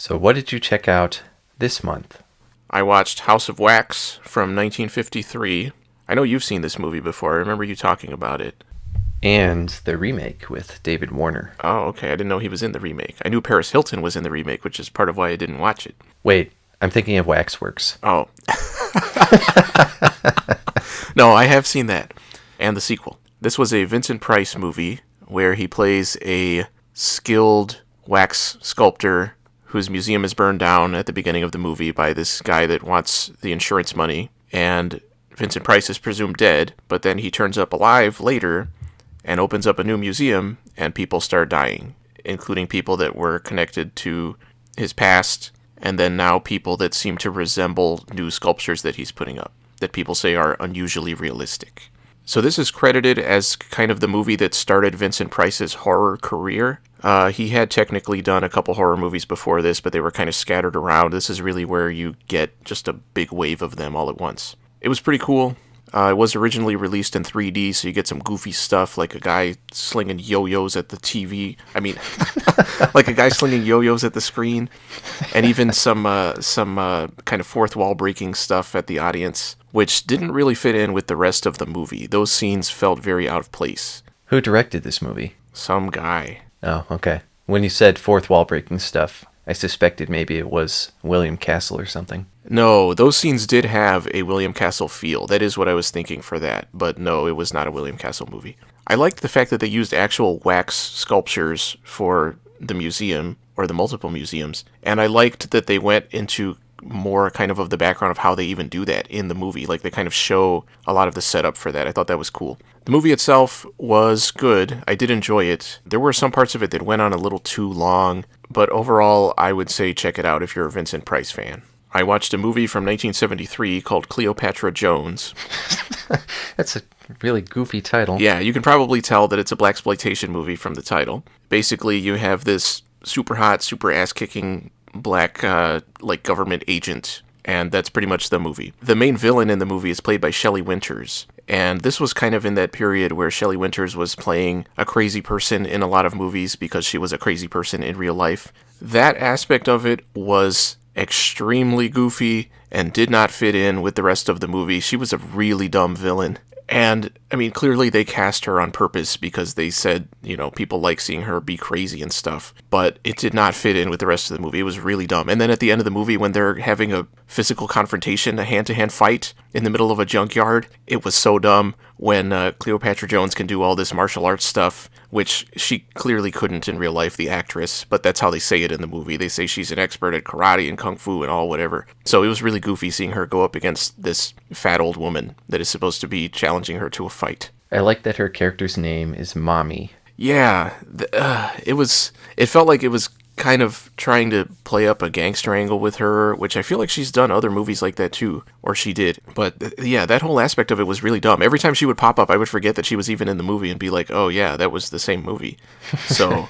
So what did you check out this month? I watched House of Wax from 1953. I know you've seen this movie before. I remember you talking about it. And the remake with David Warner. Oh, okay. I didn't know he was in the remake. I knew Paris Hilton was in the remake, which is part of why I didn't watch it. Wait, I'm thinking of Waxworks. Oh. No, I have seen that. And the sequel. This was a Vincent Price movie where he plays a skilled wax sculptor whose museum is burned down at the beginning of the movie by this guy that wants the insurance money. And Vincent Price is presumed dead, but then he turns up alive later and opens up a new museum, and people start dying, including people that were connected to his past, and then now people that seem to resemble new sculptures that he's putting up, that people say are unusually realistic. So this is credited as kind of the movie that started Vincent Price's horror career. He had technically done a couple horror movies before this, but they were kind of scattered around. This is really where you get just a big wave of them all at once. It was pretty cool. It was originally released in 3D, so you get some goofy stuff, like a guy slinging yo-yos at the TV. I mean, like a guy slinging yo-yos at the screen, and even some kind of fourth wall breaking stuff at the audience, which didn't really fit in with the rest of the movie. Those scenes felt very out of place. Who directed this movie? Some guy. Oh, okay. When you said fourth wall breaking stuff, I suspected maybe it was William Castle or something. No, those scenes did have a William Castle feel. That is what I was thinking for that. But no, it was not a William Castle movie. I liked the fact that they used actual wax sculptures for the museum, or the multiple museums. And I liked that they went into more kind of the background of how they even do that in the movie. Like, they kind of show a lot of the setup for that. I thought that was cool. The movie itself was good. I did enjoy it. There were some parts of it that went on a little too long, but overall, I would say check it out if you're a Vincent Price fan. I watched a movie from 1973 called Cleopatra Jones. That's a really goofy title. Yeah, you can probably tell that it's a blaxploitation movie from the title. Basically, you have this super hot, super ass-kicking black, government agent, and that's pretty much the movie. The main villain in the movie is played by Shelley Winters, and this was kind of in that period where Shelley Winters was playing a crazy person in a lot of movies because she was a crazy person in real life. That aspect of it was extremely goofy and did not fit in with the rest of the movie. She was a really dumb villain. And, I mean, clearly they cast her on purpose because they said, people like seeing her be crazy and stuff. But it did not fit in with the rest of the movie. It was really dumb. And then at the end of the movie, when they're having a physical confrontation, a hand-to-hand fight in the middle of a junkyard, it was so dumb when Cleopatra Jones can do all this martial arts stuff, which she clearly couldn't in real life, the actress, but that's how they say it in the movie. They say she's an expert at karate and kung fu and all whatever. So it was really goofy seeing her go up against this fat old woman that is supposed to be challenging her to a fight. I like that her character's name is Mommy. Yeah, it felt like it was kind of trying to play up a gangster angle with her, which I feel like she's done other movies like that too, or she did. But yeah, that whole aspect of it was really dumb. Every time she would pop up, I would forget that she was even in the movie and be like, oh yeah, that was the same movie. So,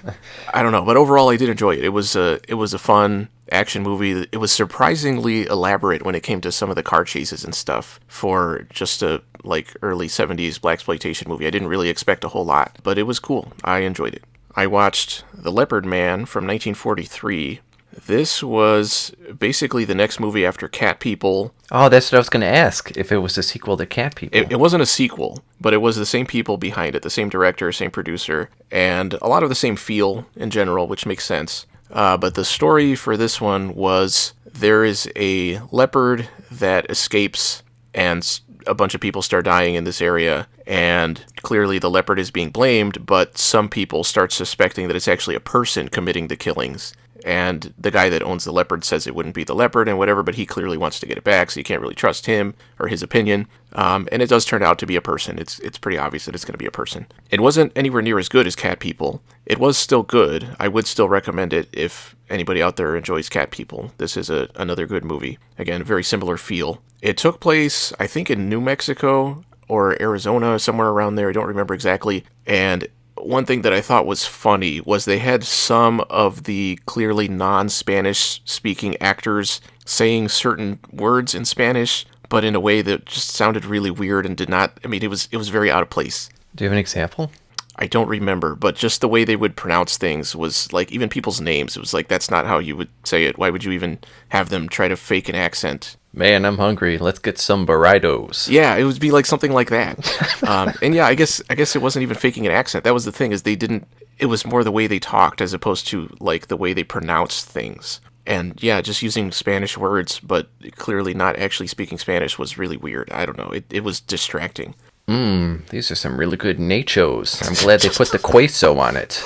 I don't know. But overall, I did enjoy it. It was a fun action movie. It was surprisingly elaborate when it came to some of the car chases and stuff for just a early 70s blaxploitation movie. I didn't really expect a whole lot, but it was cool. I enjoyed it. I watched The Leopard Man from 1943. This was basically the next movie after Cat People. Oh, that's what I was going to ask, if it was a sequel to Cat People. It wasn't a sequel, but it was the same people behind it, the same director, same producer, and a lot of the same feel in general, which makes sense. But the story for this one was there is a leopard that escapes and a bunch of people start dying in this area, and clearly the leopard is being blamed, but some people start suspecting that it's actually a person committing the killings. And the guy that owns the leopard says it wouldn't be the leopard and whatever, but he clearly wants to get it back, so you can't really trust him or his opinion. And it does turn out to be a person. It's pretty obvious that it's going to be a person. It wasn't anywhere near as good as Cat People. It was still good. I would still recommend it if anybody out there enjoys Cat People. This is another good movie. Again, very similar feel. It took place, I think, in New Mexico or Arizona, somewhere around there. I don't remember exactly. And one thing that I thought was funny was they had some of the clearly non-Spanish speaking actors saying certain words in Spanish, but in a way that just sounded really weird and did not, it was very out of place. Do you have an example? I don't remember, but just the way they would pronounce things was like, even people's names, it was like, that's not how you would say it. Why would you even have them try to fake an accent? Man, I'm hungry. Let's get some burritos. Yeah, it would be like something like that. And yeah, I guess it wasn't even faking an accent. That was the thing, is it was more the way they talked as opposed to like the way they pronounced things. And yeah, just using Spanish words, but clearly not actually speaking Spanish was really weird. I don't know. It was distracting. These are some really good nachos. I'm glad they put the queso on it.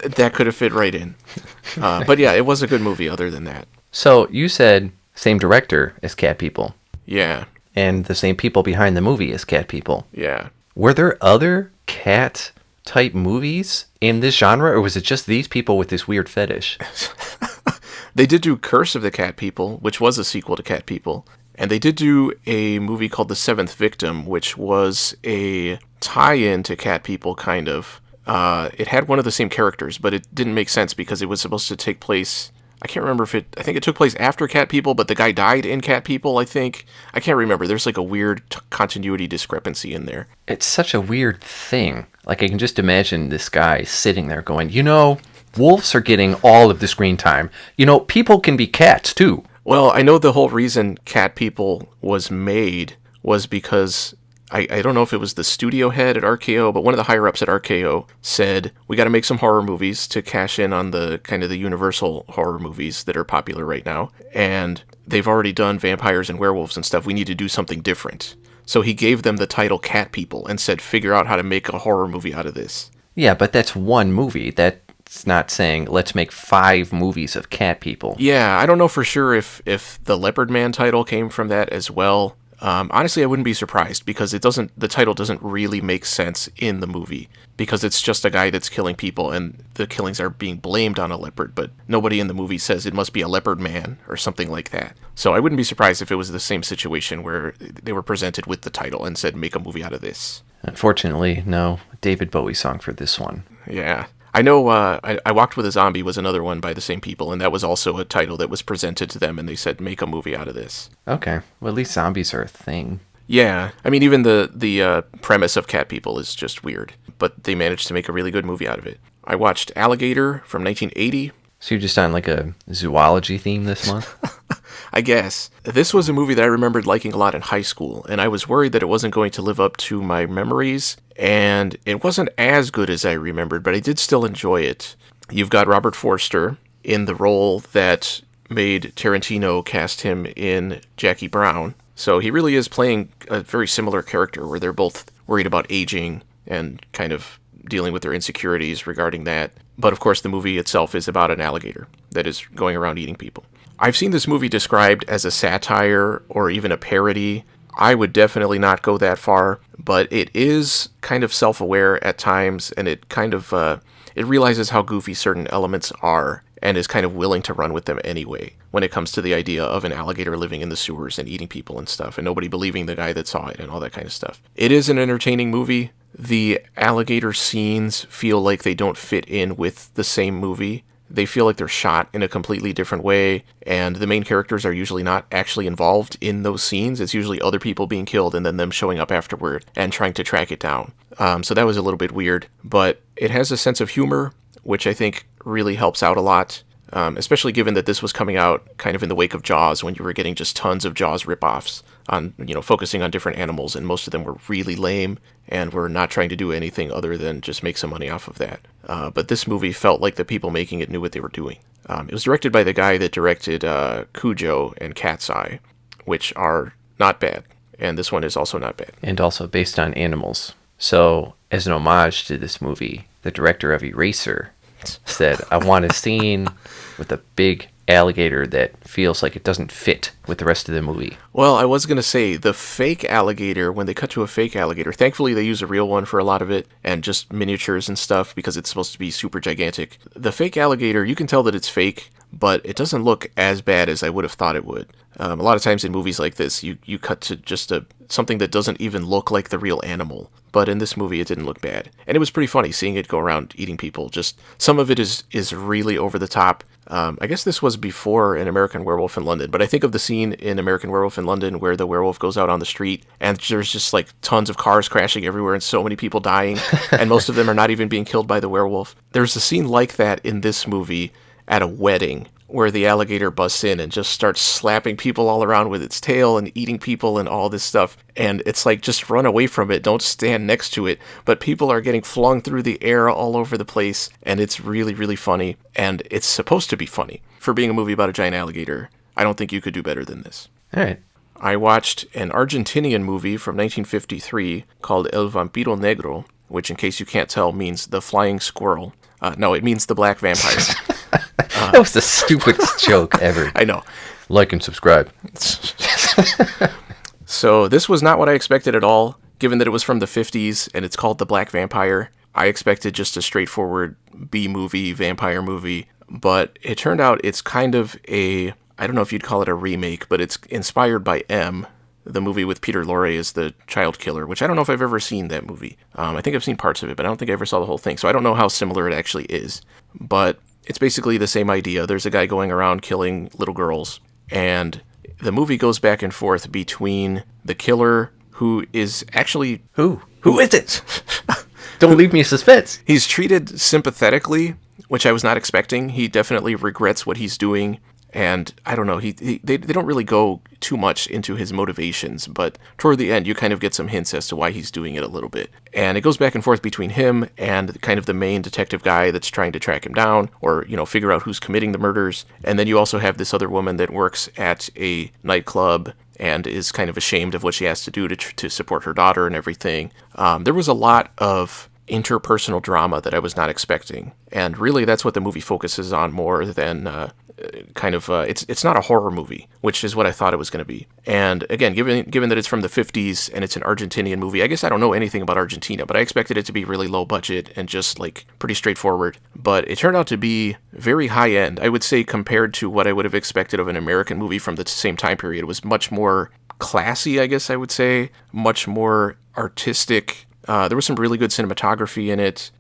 That could have fit right in. But yeah, it was a good movie other than that. So you said same director as Cat People. Yeah. And the same people behind the movie as Cat People. Yeah. Were there other cat-type movies in this genre, or was it just these people with this weird fetish? They did do Curse of the Cat People, which was a sequel to Cat People. And they did do a movie called The Seventh Victim, which was a tie-in to Cat People, kind of. It had one of the same characters, but it didn't make sense because it was supposed to take place... I can't remember I think it took place after Cat People, but the guy died in Cat People, I think. I can't remember. There's like a weird continuity discrepancy in there. It's such a weird thing. Like, I can just imagine this guy sitting there going, wolves are getting all of the screen time. People can be cats, too. Well, I know the whole reason Cat People was made was because... I don't know if it was the studio head at RKO, but one of the higher-ups at RKO said, we got to make some horror movies to cash in on the kind of the universal horror movies that are popular right now. And they've already done vampires and werewolves and stuff. We need to do something different. So he gave them the title Cat People and said, figure out how to make a horror movie out of this. Yeah, but that's one movie. That's not saying, let's make 5 movies of cat people. Yeah, I don't know for sure if the Leopard Man title came from that as well. Honestly, I wouldn't be surprised because the title doesn't really make sense in the movie because it's just a guy that's killing people and the killings are being blamed on a leopard, but nobody in the movie says it must be a Leopard Man or something like that. So I wouldn't be surprised if it was the same situation where they were presented with the title and said, make a movie out of this. Unfortunately, no David Bowie song for this one. Yeah. I know I Walked with a Zombie was another one by the same people, and that was also a title that was presented to them, and they said, make a movie out of this. Okay. Well, at least zombies are a thing. Yeah. I mean, even the premise of Cat People is just weird, but they managed to make a really good movie out of it. I watched Alligator from 1980. So you're just on like a zoology theme this month? I guess. This was a movie that I remembered liking a lot in high school, and I was worried that it wasn't going to live up to my memories, and it wasn't as good as I remembered, but I did still enjoy it. You've got Robert Forster in the role that made Tarantino cast him in Jackie Brown, so he really is playing a very similar character where they're both worried about aging and kind of dealing with their insecurities regarding that. But of course, the movie itself is about an alligator that is going around eating people. I've seen this movie described as a satire or even a parody. I would definitely not go that far, but it is kind of self-aware at times, and it kind of it realizes how goofy certain elements are and is kind of willing to run with them anyway when it comes to the idea of an alligator living in the sewers and eating people and stuff, and nobody believing the guy that saw it and all that kind of stuff. It is an entertaining movie. The alligator scenes feel like they don't fit in with the same movie. They feel like they're shot in a completely different way, and the main characters are usually not actually involved in those scenes. It's usually other people being killed and then them showing up afterward and trying to track it down. So that was a little bit weird, but it has a sense of humor, which I think really helps out a lot, especially given that this was coming out kind of in the wake of Jaws, when you were getting just tons of Jaws ripoffs on, focusing on different animals, and most of them were really lame and were not trying to do anything other than just make some money off of that. But this movie felt like the people making it knew what they were doing. It was directed by the guy that directed Cujo and Cat's Eye, which are not bad, and this one is also not bad. And also based on animals. So, as an homage to this movie, the director of Eraser said, I want a scene with a big alligator that feels like it doesn't fit with the rest of the movie. Well, I was going to say, the fake alligator, when they cut to a fake alligator, thankfully they use a real one for a lot of it, and just miniatures and stuff, because it's supposed to be super gigantic. The fake alligator, you can tell that it's fake, but it doesn't look as bad as I would have thought it would. A lot of times in movies like this, you cut to just something that doesn't even look like the real animal. But in this movie, it didn't look bad. And it was pretty funny seeing it go around eating people. Just some of it is really over the top. I guess this was before An American Werewolf in London, but I think of the scene in American Werewolf in London where the werewolf goes out on the street and there's just like tons of cars crashing everywhere and so many people dying, and most of them are not even being killed by the werewolf. There's a scene like that in this movie at a wedding where the alligator busts in and just starts slapping people all around with its tail and eating people and all this stuff. And it's like, just run away from it. Don't stand next to it. But people are getting flung through the air all over the place. And it's really, really funny. And it's supposed to be funny. For being a movie about a giant alligator, I don't think you could do better than this. All right. I watched an Argentinian movie from 1953 called El Vampiro Negro, which, in case you can't tell, means the flying squirrel. No, it means the black vampire. That was the stupidest joke ever. I know. Like and subscribe. So this was not what I expected at all, given that it was from the 50s and it's called The Black Vampire. I expected just a straightforward B-movie, vampire movie, but it turned out it's kind of I don't know if you'd call it a remake, but it's inspired by M, the movie with Peter Lorre as the child killer, which I don't know if I've ever seen that movie. I think I've seen parts of it, but I don't think I ever saw the whole thing, so I don't know how similar it actually is. But it's basically the same idea. There's a guy going around killing little girls, and the movie goes back and forth between the killer, who is actually... Who is it? Don't leave me in suspense. He's treated sympathetically, which I was not expecting. He definitely regrets what he's doing. And I don't know, they don't really go too much into his motivations, but toward the end, you kind of get some hints as to why he's doing it a little bit. And it goes back and forth between him and kind of the main detective guy that's trying to track him down or, figure out who's committing the murders. And then you also have this other woman that works at a nightclub and is kind of ashamed of what she has to do to support her daughter and everything. There was a lot of interpersonal drama that I was not expecting. And really, that's what the movie focuses on more than... it's not a horror movie, which is what I thought it was going to be. And again, given that it's from the 50s and it's an Argentinian movie, I guess I don't know anything about Argentina, but I expected it to be really low budget and just like pretty straightforward. But it turned out to be very high end. I would say compared to what I would have expected of an American movie from the same time period. It was much more classy, I guess I would say, much more artistic. There was some really good cinematography in it.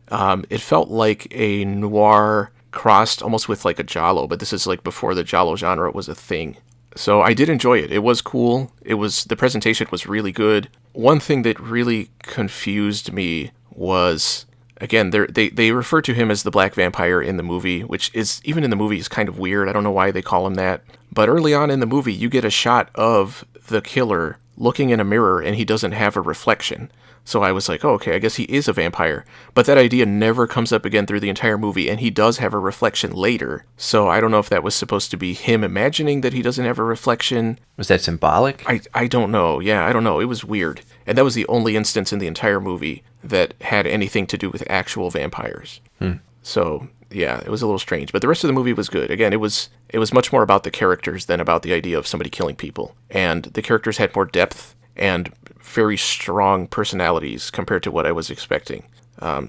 It felt like a noir crossed almost with like a giallo, but this is like before the giallo genre was a thing. So I did enjoy it. It was cool. The presentation was really good. One thing that really confused me was, again, they refer to him as the Black Vampire in the movie, which is, even in the movie, is kind of weird. I don't know why they call him that. But early on in the movie, you get a shot of the killer looking in a mirror and he doesn't have a reflection. So I was like, oh, okay, I guess he is a vampire. But that idea never comes up again through the entire movie, and he does have a reflection later. So I don't know if that was supposed to be him imagining that he doesn't have a reflection. Was that symbolic? I don't know. Yeah, I don't know. It was weird. And that was the only instance in the entire movie that had anything to do with actual vampires. So, yeah, it was a little strange. But the rest of the movie was good. Again, it was much more about the characters than about the idea of somebody killing people. And the characters had more depth and very strong personalities compared to what I was expecting.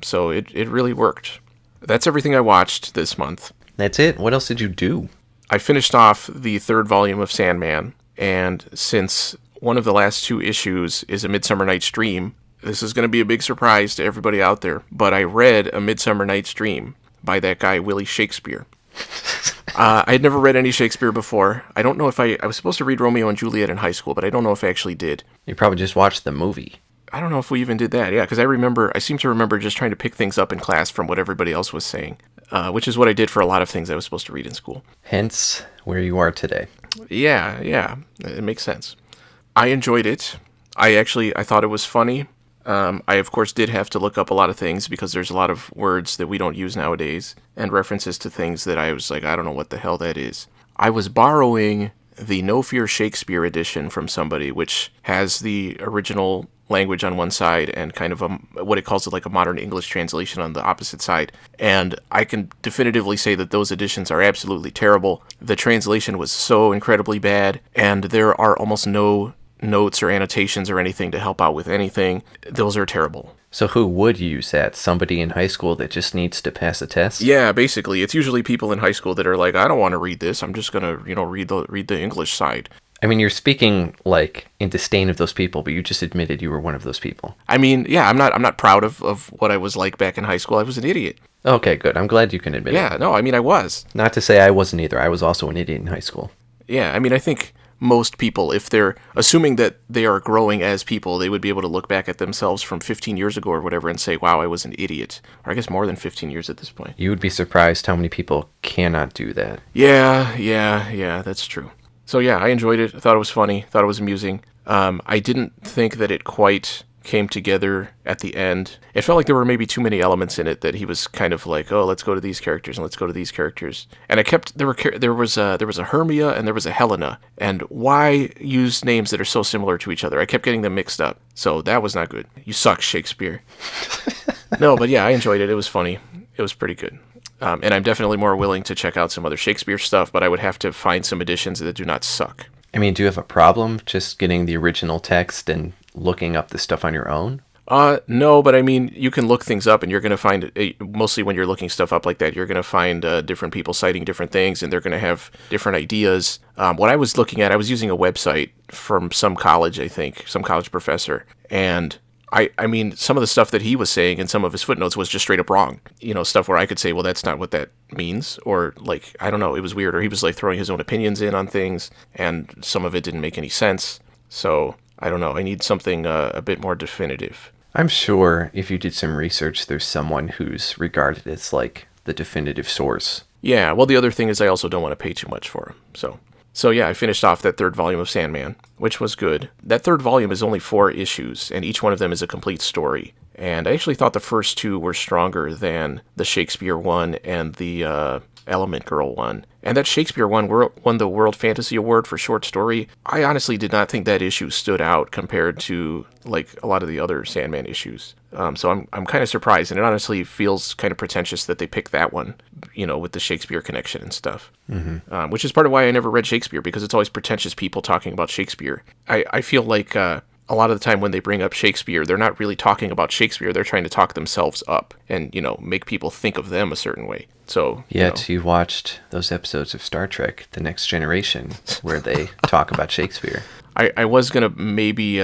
So it really worked. That's everything I watched this month. That's it? What else did you do? I finished off the 3rd volume of Sandman, and since one of the last 2 issues is A Midsummer Night's Dream, this is going to be a big surprise to everybody out there, but I read A Midsummer Night's Dream by that guy, Willie Shakespeare. I had never read any Shakespeare before. I don't know if I was supposed to read Romeo and Juliet in high school, but I don't know if I actually did. You probably just watched the movie. I don't know if we even did that. Yeah, because I seem to remember just trying to pick things up in class from what everybody else was saying, which is what I did for a lot of things I was supposed to read in school. Hence, where you are today. Yeah, it makes sense. I enjoyed it. I thought it was funny. I, of course, did have to look up a lot of things because there's a lot of words that we don't use nowadays and references to things that I was like, I don't know what the hell that is. I was borrowing the No Fear Shakespeare edition from somebody, which has the original language on one side and kind of what it calls like a modern English translation on the opposite side. And I can definitively say that those editions are absolutely terrible. The translation was so incredibly bad, and there are almost no notes or annotations or anything to help out with anything. Those are terrible. So who would use that? Somebody in high school that just needs to pass a test? Yeah, basically. It's usually people in high school that are like, I don't want to read this. I'm just going to, read the English side. I mean, you're speaking like in disdain of those people, but you just admitted you were one of those people. I mean, yeah, I'm not proud of what I was like back in high school. I was an idiot. Okay, good. I'm glad you can admit it. Yeah, no, I mean, I was. Not to say I wasn't either. I was also an idiot in high school. Yeah, I mean, I think most people, if they're assuming that they are growing as people, they would be able to look back at themselves from 15 years ago or whatever and say, wow, I was an idiot. Or I guess more than 15 years at this point. You would be surprised how many people cannot do that. Yeah, that's true. So yeah, I enjoyed it. I thought it was funny. Thought it was amusing. I didn't think that it quite came together at the end. It felt like there were maybe too many elements in it that he was kind of like, oh, let's go to these characters and let's go to these characters. And there was a Hermia and there was a Helena. And why use names that are so similar to each other? I kept getting them mixed up. So that was not good. You suck, Shakespeare. No, but yeah, I enjoyed it. It was funny. It was pretty good. And I'm definitely more willing to check out some other Shakespeare stuff, but I would have to find some editions that do not suck. I mean, do you have a problem just getting the original text and looking up the stuff on your own? No, but I mean, you can look things up and you're going to find, mostly when you're looking stuff up like that, you're going to find different people citing different things and they're going to have different ideas. What I was looking at, I was using a website from some college, I think, some college professor. And I mean, some of the stuff that he was saying in some of his footnotes was just straight up wrong. You know, stuff where I could say, well, that's not what that means. Or like, I don't know, it was weird. Or he was like throwing his own opinions in on things and some of it didn't make any sense. So I don't know. I need something a bit more definitive. I'm sure if you did some research, there's someone who's regarded as like the definitive source. Yeah, well, the other thing is I also don't want to pay too much for him. So yeah, I finished off that third volume of Sandman, which was good. That third volume is only 4 issues, and each one of them is a complete story. And I actually thought the first 2 were stronger than the Shakespeare one and the Element Girl one. And that Shakespeare one won the World Fantasy Award for short story. I honestly did not think that issue stood out compared to like a lot of the other Sandman issues. So I'm kind of surprised, and it honestly feels kind of pretentious that they picked that one, you know, with the Shakespeare connection and stuff. Mm-hmm. Which is part of why I never read Shakespeare, because it's always pretentious people talking about Shakespeare. I feel like a lot of the time when they bring up Shakespeare, they're not really talking about Shakespeare. They're trying to talk themselves up and, you know, make people think of them a certain way. So yet you watched those episodes of Star Trek, The Next Generation, where they talk about Shakespeare. I was going to maybe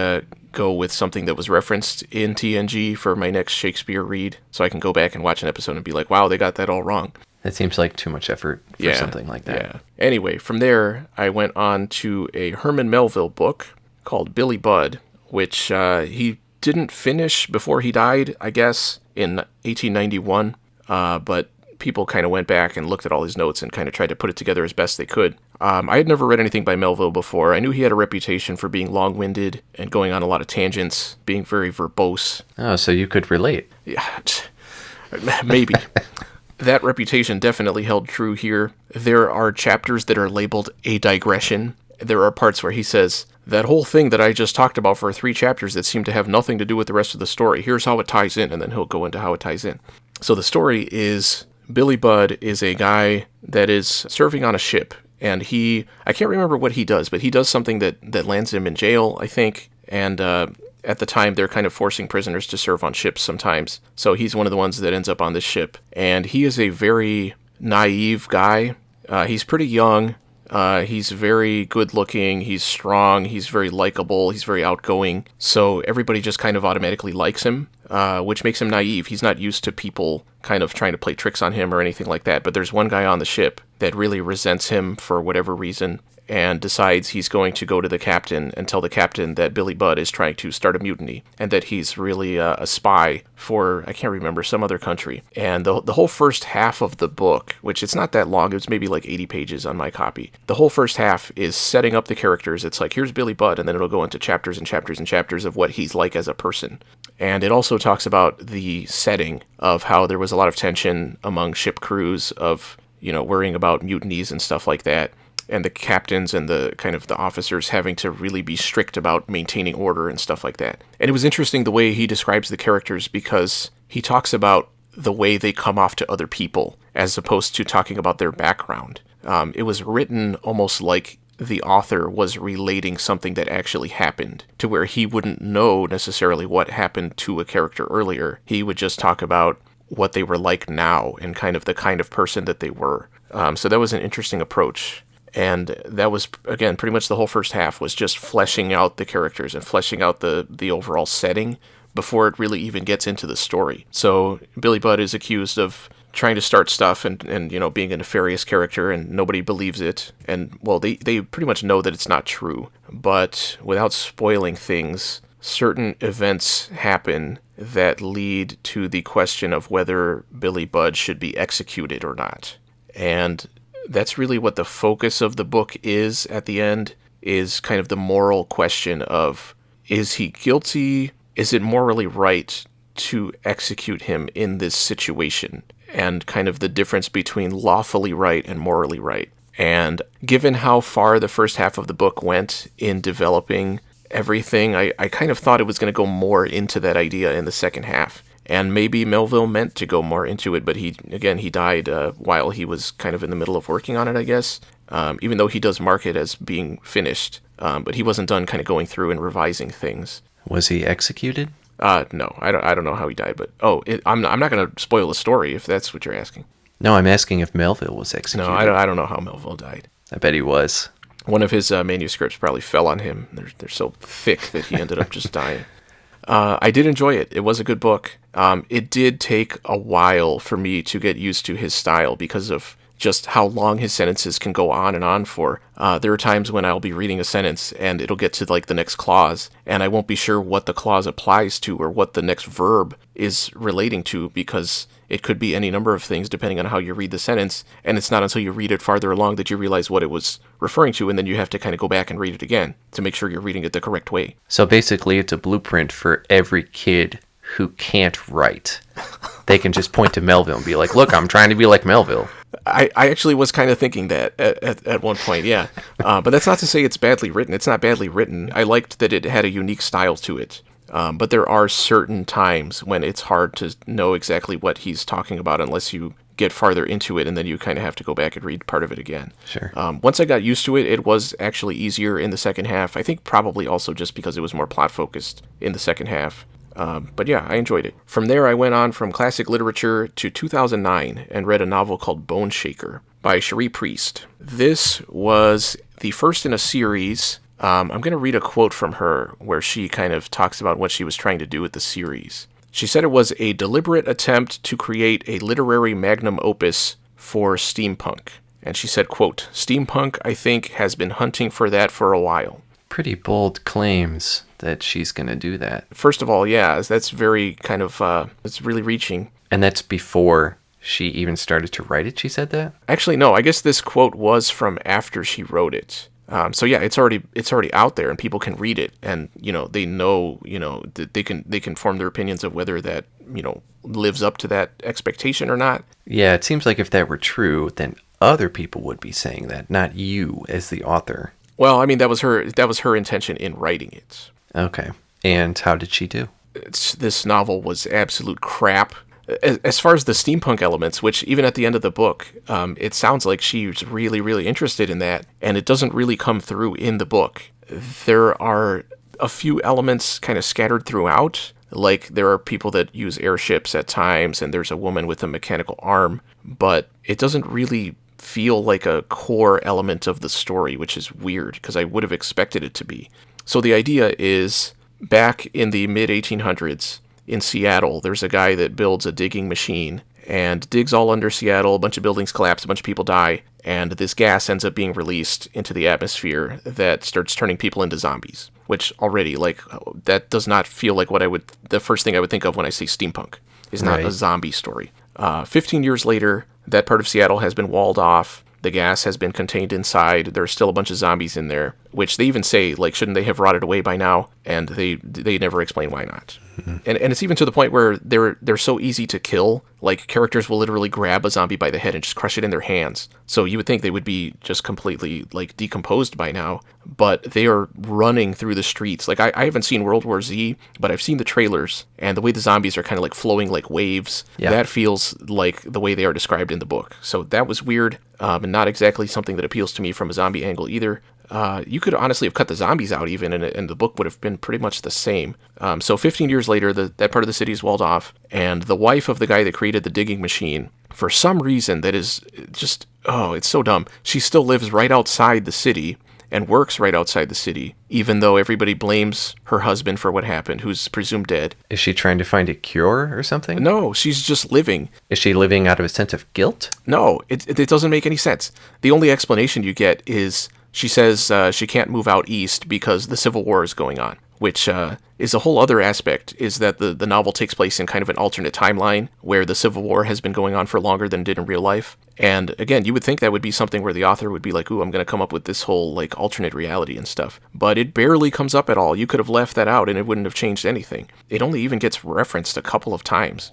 go with something that was referenced in TNG for my next Shakespeare read, so I can go back and watch an episode and be like, wow, they got that all wrong. That seems like too much effort for something like that. Yeah. Anyway, from there, I went on to a Herman Melville book called Billy Budd, which he didn't finish before he died, I guess, in 1891, but people kind of went back and looked at all his notes and kind of tried to put it together as best they could. I had never read anything by Melville before. I knew he had a reputation for being long-winded and going on a lot of tangents, being very verbose. Oh, so you could relate. Yeah, maybe. That reputation definitely held true here. There are chapters that are labeled a digression. There are parts where he says, that whole thing that I just talked about for 3 chapters that seem to have nothing to do with the rest of the story, here's how it ties in, and then he'll go into how it ties in. So the story is, Billy Budd is a guy that is serving on a ship, and I can't remember what he does, but he does something that lands him in jail, I think, and at the time they're kind of forcing prisoners to serve on ships sometimes. So he's one of the ones that ends up on this ship, and he is a very naive guy. He's pretty young. He's very good looking, he's strong, he's very likable, he's very outgoing, so everybody just kind of automatically likes him, which makes him naive. He's not used to people kind of trying to play tricks on him or anything like that, but there's one guy on the ship that really resents him for whatever reason, and decides he's going to go to the captain and tell the captain that Billy Budd is trying to start a mutiny, and that he's really a spy for, I can't remember, some other country. And the whole first half of the book, which it's not that long, it's maybe like 80 pages on my copy, the whole first half is setting up the characters. It's like, here's Billy Budd, and then it'll go into chapters and chapters and chapters of what he's like as a person. And it also talks about the setting of how there was a lot of tension among ship crews of, you know, worrying about mutinies and stuff like that, and the captains and the kind of the officers having to really be strict about maintaining order and stuff like that. And it was interesting the way he describes the characters, because he talks about the way they come off to other people as opposed to talking about their background. It was written almost like the author was relating something that actually happened, to where he wouldn't know necessarily what happened to a character earlier. He would just talk about what they were like now and kind of person that they were. So that was an interesting approach. And that was, again, pretty much the whole first half was just fleshing out the characters and fleshing out the overall setting before it really even gets into the story. So Billy Budd is accused of trying to start stuff and being a nefarious character, and nobody believes it. And, well, they pretty much know that it's not true. But without spoiling things, certain events happen that lead to the question of whether Billy Budd should be executed or not. And that's really what the focus of the book is at the end, is kind of the moral question of, is he guilty? Is it morally right to execute him in this situation? And kind of the difference between lawfully right and morally right. And given how far the first half of the book went in developing everything, I kind of thought it was going to go more into that idea in the second half. And maybe Melville meant to go more into it, but he died while he was kind of in the middle of working on it, I guess. Even though he does mark it as being finished. But he wasn't done kind of going through and revising things. Was he executed? No, I don't know how he died, but I'm not going to spoil the story if that's what you're asking. No, I'm asking if Melville was executed. No, I don't know how Melville died. I bet he was. One of his manuscripts probably fell on him. They're so thick that he ended up just dying. I did enjoy it. It was a good book. It did take a while for me to get used to his style because of just how long his sentences can go on and on for. There are times when I'll be reading a sentence and it'll get to like the next clause, and I won't be sure what the clause applies to or what the next verb is relating to, because it could be any number of things depending on how you read the sentence, and it's not until you read it farther along that you realize what it was referring to, and then you have to kind of go back and read it again to make sure you're reading it the correct way. So basically it's a blueprint for every kid who can't write. They can just point to Melville and be like, look, I'm trying to be like Melville. I actually was kind of thinking that at one point, yeah. But that's not to say it's badly written. It's not badly written. I liked that it had a unique style to it. But there are certain times when it's hard to know exactly what he's talking about unless you get farther into it, and then you kind of have to go back and read part of it again. Sure. Once I got used to it, it was actually easier in the second half. I think probably also just because it was more plot-focused in the second half. But yeah, I enjoyed it. From there, I went on from classic literature to 2009 and read a novel called Boneshaker by Cherie Priest. This was the first in a series. I'm going to read a quote from her where she kind of talks about what she was trying to do with the series. She said it was a deliberate attempt to create a literary magnum opus for steampunk. And she said, quote, "Steampunk, I think, has been hunting for that for a while." Pretty bold claims that she's going to do that. First of all, yeah, that's very kind of, it's really reaching. And that's before she even started to write it, she said that? Actually, no, I guess this quote was from after she wrote it. So yeah, it's already out there and people can read it, and, they know, that they can form their opinions of whether that, lives up to that expectation or not. Yeah, it seems like if that were true, then other people would be saying that, not you as the author. Well, I mean, that was her intention in writing it. Okay. And how did she do? This novel was absolute crap. As far as the steampunk elements, which even at the end of the book, it sounds like she's really, really interested in that, and it doesn't really come through in the book. There are a few elements kind of scattered throughout, like there are people that use airships at times, and there's a woman with a mechanical arm, but it doesn't really feel like a core element of the story, which is weird, because I would have expected it to be. So the idea is, back in the mid-1800s, in Seattle, there's a guy that builds a digging machine and digs all under Seattle. A bunch of buildings collapse, a bunch of people die, and this gas ends up being released into the atmosphere that starts turning people into zombies, which already, that does not feel like the first thing I would think of when I say steampunk, is not a zombie story. 15 years later, that part of Seattle has been walled off. The gas has been contained inside. There's still a bunch of zombies in there, which they even say, shouldn't they have rotted away by now? And they never explain why not. Mm-hmm. And it's even to the point where they're so easy to kill. Characters will literally grab a zombie by the head and just crush it in their hands. So you would think they would be just completely, decomposed by now. But they are running through the streets. I haven't seen World War Z, but I've seen the trailers. And the way the zombies are kind of, flowing like waves, that feels like the way they are described in the book. So that was weird, and not exactly something that appeals to me from a zombie angle either. You could honestly have cut the zombies out even, and the book would have been pretty much the same. So 15 years later, that part of the city is walled off, and the wife of the guy that created the digging machine, for some reason that is just, it's so dumb, she still lives right outside the city, and works right outside the city, even though everybody blames her husband for what happened, who's presumed dead. Is she trying to find a cure or something? No, she's just living. Is she living out of a sense of guilt? No, it doesn't make any sense. The only explanation you get is she says she can't move out east because the Civil War is going on, which is a whole other aspect, is that the novel takes place in kind of an alternate timeline where the Civil War has been going on for longer than it did in real life. And again, you would think that would be something where the author would be like, ooh, I'm going to come up with this whole like alternate reality and stuff. But it barely comes up at all. You could have left that out and it wouldn't have changed anything. It only even gets referenced a couple of times.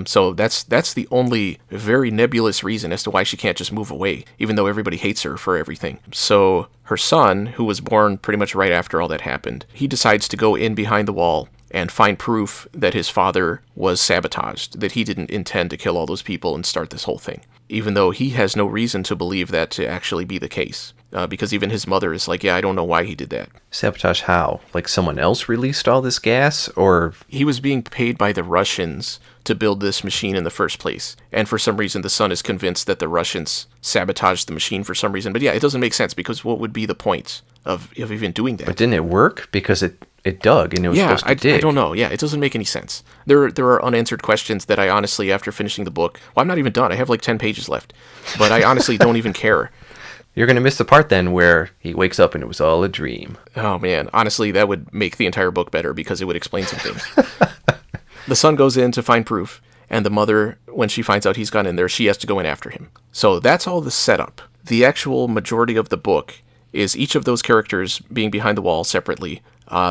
So that's the only very nebulous reason as to why she can't just move away, even though everybody hates her for everything. So her son, who was born pretty much right after all that happened, he decides to go in behind the wall and find proof that his father was sabotaged, that he didn't intend to kill all those people and start this whole thing, even though he has no reason to believe that to actually be the case. Because even his mother is like, yeah, I don't know why he did that. Sabotage how? Like someone else released all this gas, or? He was being paid by the Russians to build this machine in the first place. And for some reason, the son is convinced that the Russians sabotaged the machine for some reason. But yeah, it doesn't make sense, because what would be the point of even doing that? But didn't it work? Because it dug and it was supposed to dig. I don't know. Yeah, it doesn't make any sense. There are unanswered questions that I honestly, after finishing the book, well, I'm not even done. I have like 10 pages left. But I honestly don't even care. You're going to miss the part then where he wakes up and it was all a dream. Oh, man. Honestly, that would make the entire book better because it would explain some things. The son goes in to find proof, and the mother, when she finds out he's gone in there, she has to go in after him. So that's all the setup. The actual majority of the book is each of those characters being behind the wall separately.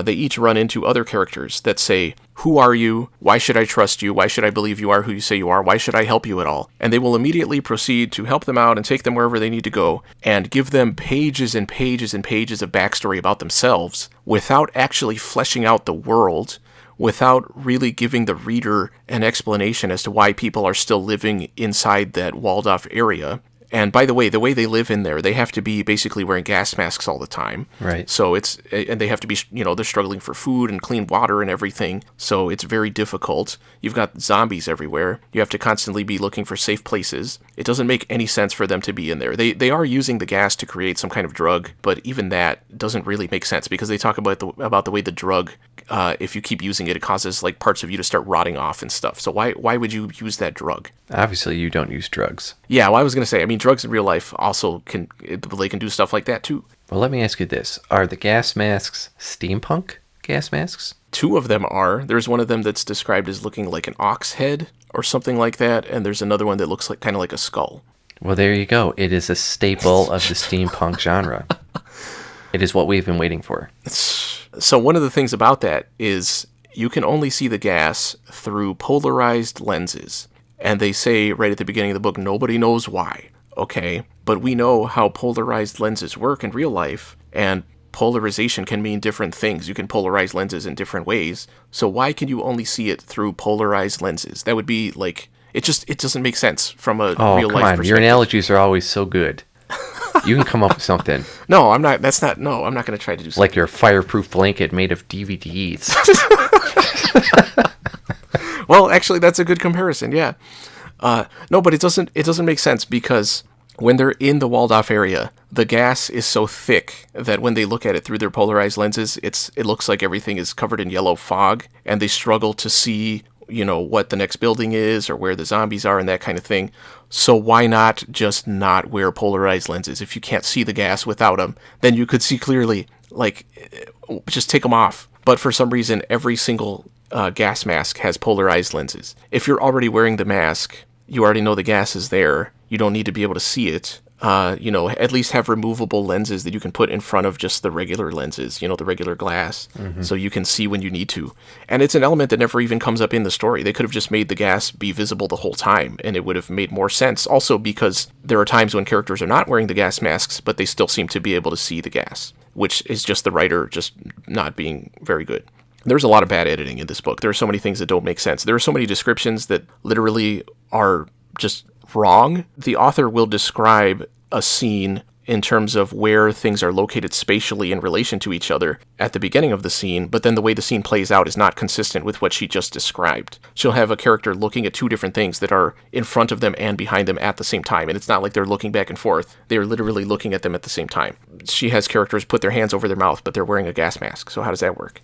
They each run into other characters that say, who are you? Why should I trust you? Why should I believe you are who you say you are? Why should I help you at all? And they will immediately proceed to help them out and take them wherever they need to go and give them pages and pages and pages of backstory about themselves without actually fleshing out the world, without really giving the reader an explanation as to why people are still living inside that walled-off area. And by the way they live in there, they have to be basically wearing gas masks all the time. Right. So and they have to be, they're struggling for food and clean water and everything. So it's very difficult. You've got zombies everywhere. You have to constantly be looking for safe places. It doesn't make any sense for them to be in there. They are using the gas to create some kind of drug, but even that doesn't really make sense because they talk about the way the drug, if you keep using it, it causes like parts of you to start rotting off and stuff. So why would you use that drug? Obviously, you don't use drugs. Yeah, well, I was going to say, drugs in real life also can do stuff like that too. Well, let me ask you this. Are the gas masks steampunk gas masks? 2 of them are. There's one of them that's described as looking like an ox head or something like that, and there's another one that looks like kind of like a skull. Well, there you go. It is a staple of the steampunk genre. It is what we've been waiting for. So one of the things about that is you can only see the gas through polarized lenses. And they say right at the beginning of the book, nobody knows why. Okay, but we know how polarized lenses work in real life, and polarization can mean different things. You can polarize lenses in different ways. So why can you only see it through polarized lenses? That would be like, it doesn't make sense from a real life perspective. Your analogies are always so good. You can come up with something. No, I'm not. I'm not going to try to do something. Like your fireproof blanket made of DVDs. Well, actually, that's a good comparison, yeah. No, but it doesn't make sense because when they're in the walled-off area, the gas is so thick that when they look at it through their polarized lenses, it looks like everything is covered in yellow fog, and they struggle to see, what the next building is or where the zombies are and that kind of thing. So why not just not wear polarized lenses? If you can't see the gas without them, then you could see clearly, like, just take them off. But for some reason, every single gas mask has polarized lenses. If you're already wearing the mask, you already know the gas is there. You don't need to be able to see it. At least have removable lenses that you can put in front of just the regular lenses, the regular glass, so you can see when you need to. And it's an element that never even comes up in the story. They could have just made the gas be visible the whole time, and it would have made more sense. Also because there are times when characters are not wearing the gas masks, but they still seem to be able to see the gas, which is just the writer just not being very good. There's a lot of bad editing in this book. There are so many things that don't make sense. There are so many descriptions that literally are just wrong. The author will describe a scene in terms of where things are located spatially in relation to each other at the beginning of the scene, but then the way the scene plays out is not consistent with what she just described. She'll have a character looking at two different things that are in front of them and behind them at the same time, and it's not like they're looking back and forth. They're literally looking at them at the same time. She has characters put their hands over their mouth, but they're wearing a gas mask, so how does that work?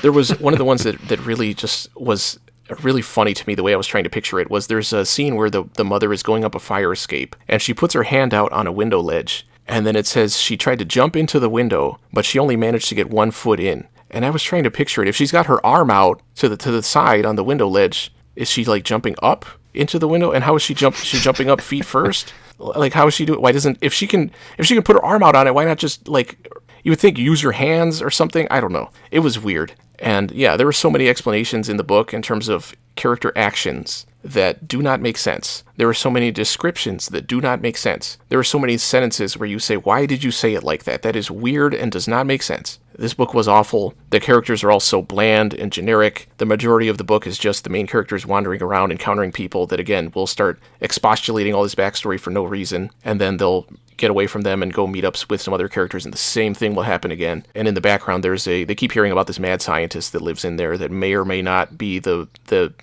There was one of the ones that really just was really funny to me, the way I was trying to picture it, was there's a scene where the mother is going up a fire escape, and she puts her hand out on a window ledge, and then it says she tried to jump into the window, but she only managed to get 1 foot in. And I was trying to picture it. If she's got her arm out to the side on the window ledge, is she like jumping up into the window? And how is she jumping up feet first? Like, how is she doing? Why doesn't, if she can put her arm out on it, why not just, like, you would think use your hands or something? I don't know. It was weird. And yeah, there were so many explanations in the book in terms of character actions that do not make sense. There were so many descriptions that do not make sense. There were so many sentences where you say, why did you say it like that? That is weird and does not make sense. This book was awful. The characters are all so bland and generic. The majority of the book is just the main characters wandering around encountering people that, again, will start expostulating all this backstory for no reason, and then they'll get away from them and go meet up with some other characters, and the same thing will happen again. And in the background, they keep hearing about this mad scientist that lives in there that may or may not be the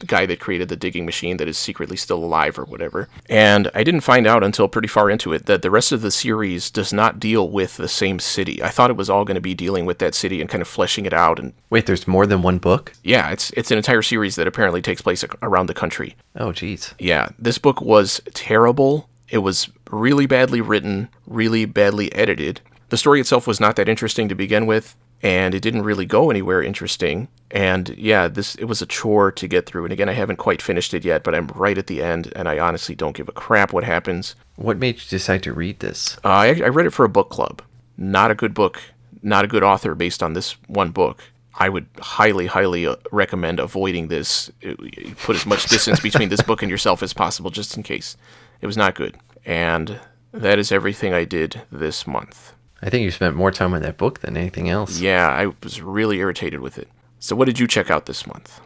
guy that created the digging machine that is secretly still alive or whatever. And I didn't find out until pretty far into it that the rest of the series does not deal with the same city. I thought it was all going to be dealing with that city and kind of fleshing it out. And Wait, there's more than one book? Yeah, it's an entire series that apparently takes place around the country. Oh, geez. Yeah, this book was terrible. It was really badly written, really badly edited. The story itself was not that interesting to begin with, and it didn't really go anywhere interesting. And yeah, it was a chore to get through. And again, I haven't quite finished it yet, but I'm right at the end, and I honestly don't give a crap what happens. What made you decide to read this? I read it for a book club. Not a good book, not a good author based on this one book. I would highly, highly recommend avoiding this. Put as much distance between this book and yourself as possible, just in case. It was not good. And that is everything I did this month. I think you spent more time on that book than anything else. Yeah, I was really irritated with it. So what did you check out this month?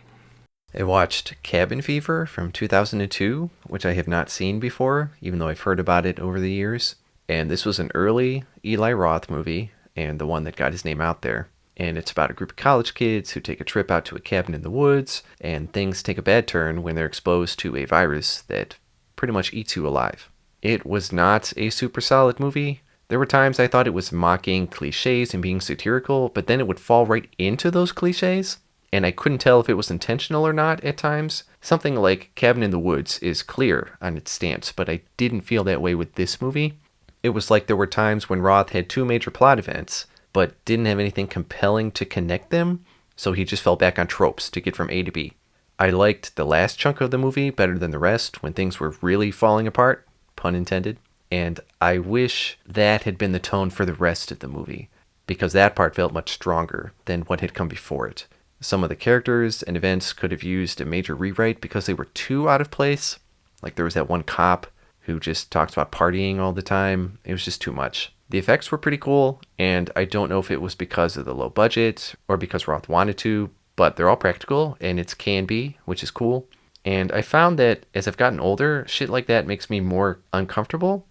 I watched Cabin Fever from 2002, which I have not seen before, even though I've heard about it over the years. And this was an early Eli Roth movie, and the one that got his name out there. And it's about a group of college kids who take a trip out to a cabin in the woods, and things take a bad turn when they're exposed to a virus that pretty much eats you alive. It was not a super solid movie. There were times I thought it was mocking cliches and being satirical, but then it would fall right into those cliches, and I couldn't tell if it was intentional or not at times. Something like Cabin in the Woods is clear on its stance, but I didn't feel that way with this movie. It was like there were times when Roth had two major plot events, but didn't have anything compelling to connect them, so he just fell back on tropes to get from A to B. I liked the last chunk of the movie better than the rest, when things were really falling apart, pun intended, and I wish that had been the tone for the rest of the movie, because that part felt much stronger than what had come before it. Some of the characters and events could have used a major rewrite because they were too out of place. Like there was that one cop who just talks about partying all the time. It was just too much. The effects were pretty cool, and I don't know if it was because of the low budget or because Roth wanted to, but they're all practical, and it's can be, which is cool. And I found that as I've gotten older, shit like that makes me more uncomfortable.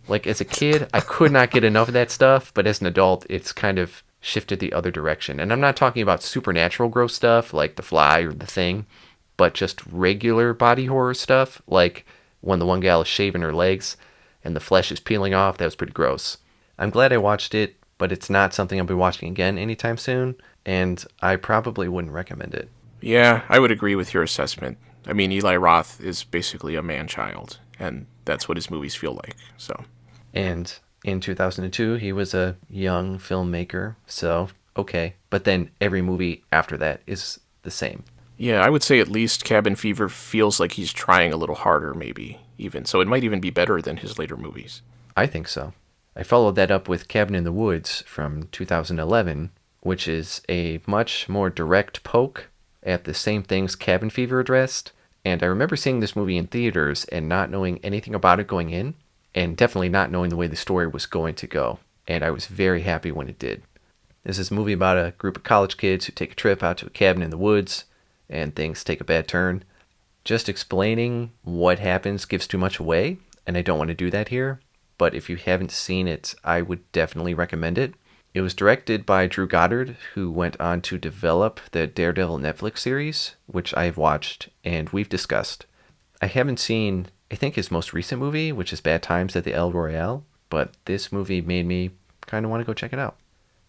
Like as a kid, I could not get enough of that stuff, but as an adult, it's kind of shifted the other direction. And I'm not talking about supernatural gross stuff like The Fly or The Thing, but just regular body horror stuff, like when the one gal is shaving her legs and the flesh is peeling off. That was pretty gross. I'm glad I watched it, but it's not something I'll be watching again anytime soon, and I probably wouldn't recommend it. Yeah, I would agree with your assessment. I mean, Eli Roth is basically a man-child, and that's what his movies feel like, so. And in 2002, he was a young filmmaker, so okay. But then every movie after that is the same. Yeah, I would say at least Cabin Fever feels like he's trying a little harder, maybe, even. So it might even be better than his later movies. I think so. I followed that up with Cabin in the Woods from 2011, which is a much more direct poke at the same things Cabin Fever addressed. And I remember seeing this movie in theaters and not knowing anything about it going in, and definitely not knowing the way the story was going to go. And I was very happy when it did. This is a movie about a group of college kids who take a trip out to a cabin in the woods, and things take a bad turn. Just explaining what happens gives too much away, and I don't want to do that here. but if you haven't seen it, I would definitely recommend it. It was directed by Drew Goddard, who went on to develop the Daredevil Netflix series, which I've watched and we've discussed. I haven't seen, I think, his most recent movie, which is Bad Times at the El Royale, but this movie made me kind of want to go check it out.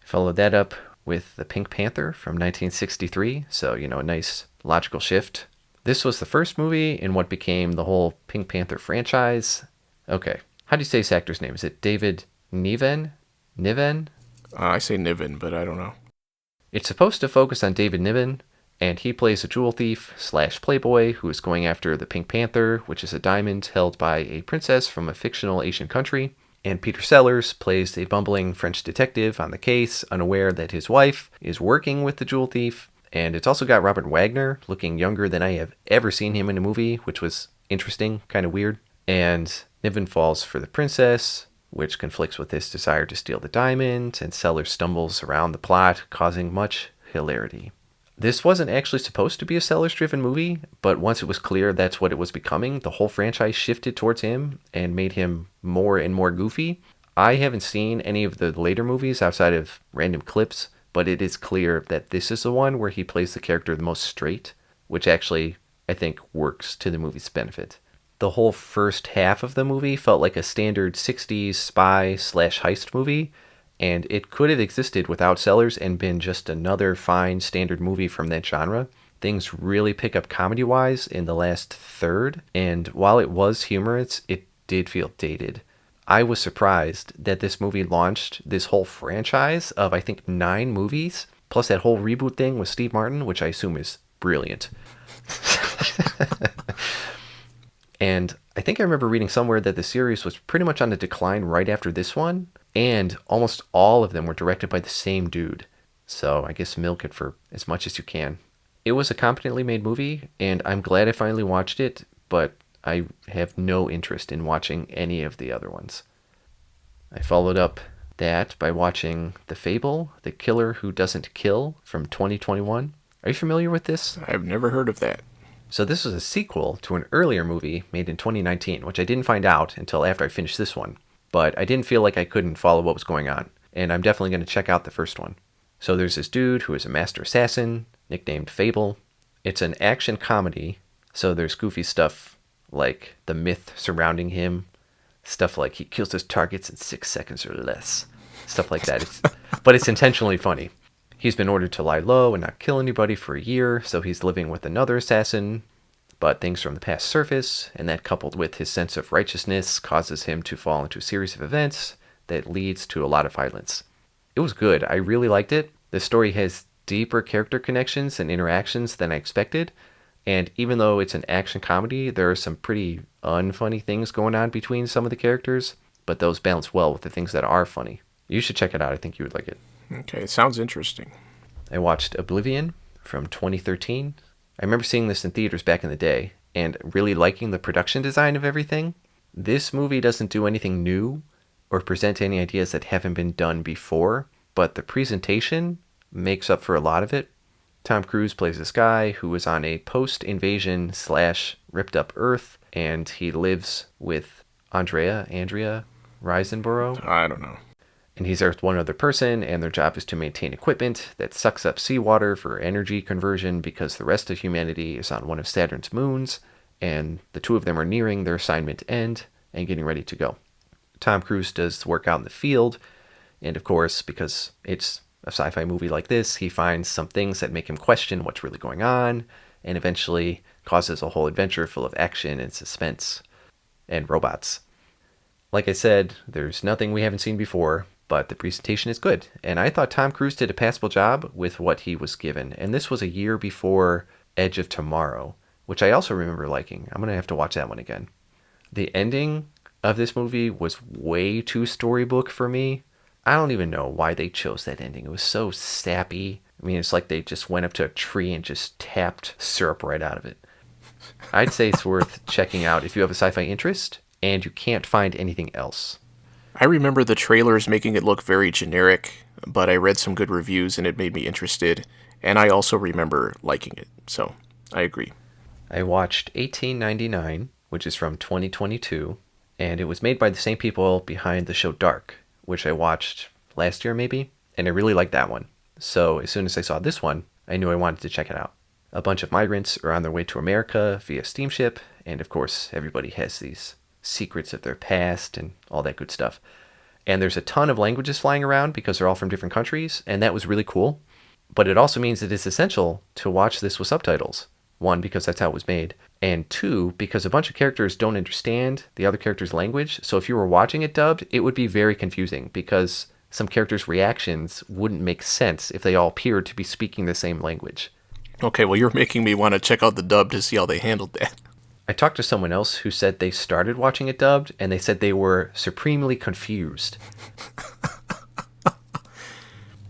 I followed that up with The Pink Panther from 1963, so, a nice logical shift. This was the first movie in what became the whole Pink Panther franchise. Okay, how do you say his actor's name? Is it David Niven? Niven? I say Niven, but I don't know. It's supposed to focus on David Niven, and he plays a jewel thief / playboy who is going after the Pink Panther, which is a diamond held by a princess from a fictional Asian country. And Peter Sellers plays a bumbling French detective on the case, unaware that his wife is working with the jewel thief. And it's also got Robert Wagner, looking younger than I have ever seen him in a movie, which was interesting, kind of weird. And Niven falls for the princess, which conflicts with his desire to steal the diamond, and Sellers stumbles around the plot, causing much hilarity. This wasn't actually supposed to be a Sellers-driven movie, but once it was clear that's what it was becoming, the whole franchise shifted towards him and made him more and more goofy. I haven't seen any of the later movies outside of random clips, but it is clear that this is the one where he plays the character the most straight, which actually, I think, works to the movie's benefit. The whole first half of the movie felt like a standard 60s spy / heist movie, and it could have existed without Sellers and been just another fine standard movie from that genre. Things really pick up comedy-wise in the last third, and while it was humorous, it did feel dated. I was surprised that this movie launched this whole franchise of, I think, 9 movies, plus that whole reboot thing with Steve Martin, which I assume is brilliant. And I think I remember reading somewhere that the series was pretty much on a decline right after this one, and almost all of them were directed by the same dude. So I guess milk it for as much as you can. It was a competently made movie, and I'm glad I finally watched it, but I have no interest in watching any of the other ones. I followed up that by watching The Fable, The Killer Who Doesn't Kill from 2021. Are you familiar with this? I've never heard of that. So this was a sequel to an earlier movie made in 2019, which I didn't find out until after I finished this one. But I didn't feel like I couldn't follow what was going on, and I'm definitely going to check out the first one. So there's this dude who is a master assassin, nicknamed Fable. It's an action comedy, so there's goofy stuff like the myth surrounding him, stuff like he kills his targets in 6 seconds or less, stuff like that. But it's intentionally funny. He's been ordered to lie low and not kill anybody for a year, so he's living with another assassin, but things from the past surface, and that coupled with his sense of righteousness causes him to fall into a series of events that leads to a lot of violence. It was good. I really liked it. The story has deeper character connections and interactions than I expected, and even though it's an action comedy, there are some pretty unfunny things going on between some of the characters, but those balance well with the things that are funny. You should check it out. I think you would like it. Okay, it sounds interesting. I watched Oblivion from 2013. I remember seeing this in theaters back in the day and really liking the production design of everything. This movie doesn't do anything new or present any ideas that haven't been done before, but the presentation makes up for a lot of it. Tom Cruise plays this guy who is on a post-invasion / ripped-up Earth, and he lives with Andrea Riseborough. I don't know. And he's there with one other person, and their job is to maintain equipment that sucks up seawater for energy conversion because the rest of humanity is on one of Saturn's moons, and the two of them are nearing their assignment end and getting ready to go. Tom Cruise does work out in the field, and of course, because it's a sci-fi movie like this, he finds some things that make him question what's really going on, and eventually causes a whole adventure full of action and suspense and robots. Like I said, there's nothing we haven't seen before, but the presentation is good. And I thought Tom Cruise did a passable job with what he was given. And this was a year before Edge of Tomorrow, which I also remember liking. I'm going to have to watch that one again. The ending of this movie was way too storybook for me. I don't even know why they chose that ending. It was so sappy. I mean, it's like they just went up to a tree and just tapped syrup right out of it. I'd say it's worth checking out if you have a sci-fi interest and you can't find anything else. I remember the trailers making it look very generic, but I read some good reviews and it made me interested, and I also remember liking it, so I agree. I watched 1899, which is from 2022, And it was made by the same people behind the show Dark, which I watched last year maybe, and I really liked that one. So as soon as I saw this one, I knew I wanted to check it out. A bunch of migrants are on their way to America via steamship, and of course everybody has these secrets of their past and all that good stuff. And there's a ton of languages flying around because they're all from different countries, and that was really cool. But it also means that it's essential to watch this with subtitles. One, because that's how it was made, and two, because a bunch of characters don't understand the other character's language, so if you were watching it dubbed, it would be very confusing, because some characters' reactions wouldn't make sense if they all appeared to be speaking the same language. Okay, well, you're making me want to check out the dub to see how they handled that. I talked to someone else who said they started watching it dubbed, and they said they were supremely confused.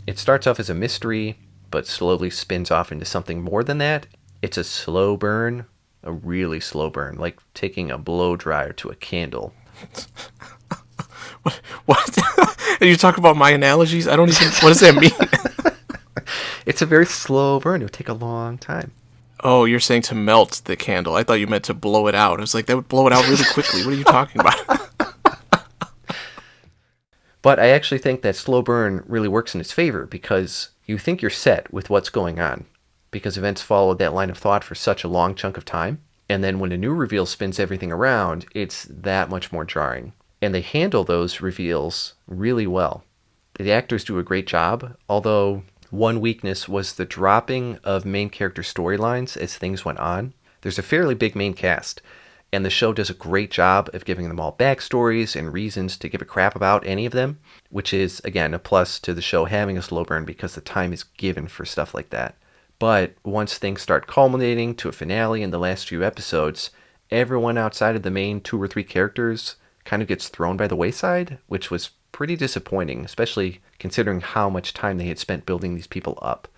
It starts off as a mystery, but slowly spins off into something more than that. It's a slow burn, a really slow burn, like taking a blow dryer to a candle. What? Are you talking about my analogies? I don't even... What does that mean? It's a very slow burn. It'll take a long time. Oh, you're saying to melt the candle. I thought you meant to blow it out. I was like, that would blow it out really quickly. What are you talking about? But I actually think that slow burn really works in its favor because you think you're set with what's going on because events followed that line of thought for such a long chunk of time. And then when a new reveal spins everything around, it's that much more jarring. And they handle those reveals really well. The actors do a great job, although one weakness was the dropping of main character storylines as things went on. There's a fairly big main cast, and the show does a great job of giving them all backstories and reasons to give a crap about any of them, which is, again, a plus to the show having a slow burn because the time is given for stuff like that. But once things start culminating to a finale in the last few episodes, everyone outside of the main 2 or 3 characters kind of gets thrown by the wayside, which was pretty disappointing, especially considering how much time they had spent building these people up.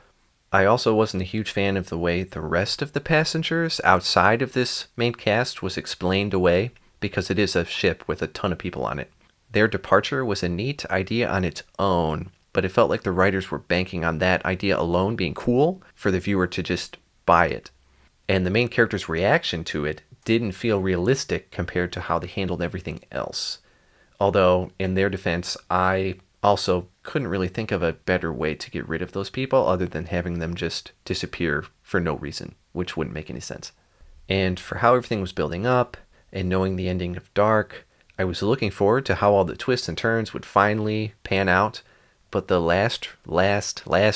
I also wasn't a huge fan of the way the rest of the passengers outside of this main cast was explained away, because it is a ship with a ton of people on it. Their departure was a neat idea on its own, but it felt like the writers were banking on that idea alone being cool for the viewer to just buy it. And the main character's reaction to it didn't feel realistic compared to how they handled everything else. Although, in their defense, I also couldn't really think of a better way to get rid of those people other than having them just disappear for no reason, which wouldn't make any sense. And for how everything was building up, and knowing the ending of Dark, I was looking forward to how all the twists and turns would finally pan out, but the last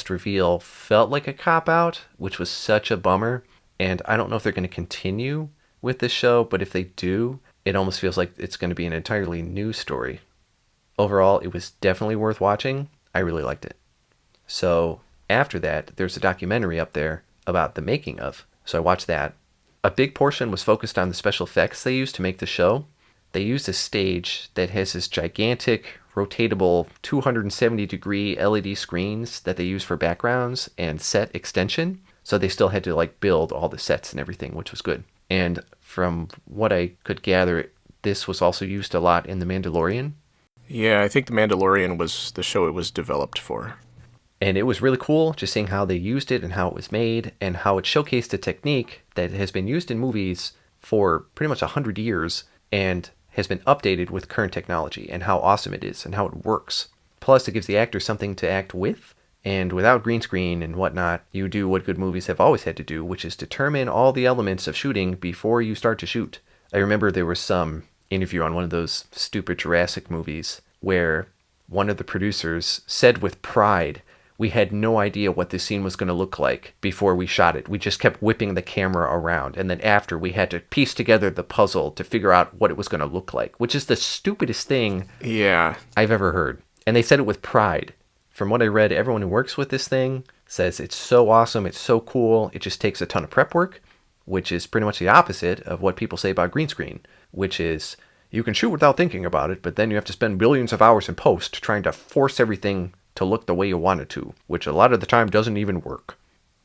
reveal felt like a cop-out, which was such a bummer, and I don't know if they're going to continue with this show, but if they do, it almost feels like it's going to be an entirely new story. Overall, it was definitely worth watching. I really liked it. So after that, there's a documentary up there about the making of, so I watched that. A big portion was focused on the special effects they used to make the show. They used a stage that has this gigantic, rotatable 270-degree LED screens that they use for backgrounds and set extension, so they still had to build all the sets and everything, which was good. And from what I could gather, this was also used a lot in The Mandalorian. Yeah, I think The Mandalorian was the show it was developed for. And it was really cool just seeing how they used it and how it was made and how it showcased a technique that has been used in movies for pretty much 100 years and has been updated with current technology and how awesome it is and how it works. Plus, it gives the actors something to act with. And without green screen and whatnot, you do what good movies have always had to do, which is determine all the elements of shooting before you start to shoot. I remember there was some interview on one of those stupid Jurassic movies where one of the producers said with pride, "We had no idea what this scene was going to look like before we shot it. We just kept whipping the camera around. And then after, we had to piece together the puzzle to figure out what it was going to look like," which is the stupidest thing I've ever heard. And they said it with pride. From what I read, everyone who works with this thing says it's so awesome, it's so cool, it just takes a ton of prep work, which is pretty much the opposite of what people say about green screen, which is you can shoot without thinking about it, but then you have to spend billions of hours in post trying to force everything to look the way you want it to, which a lot of the time doesn't even work.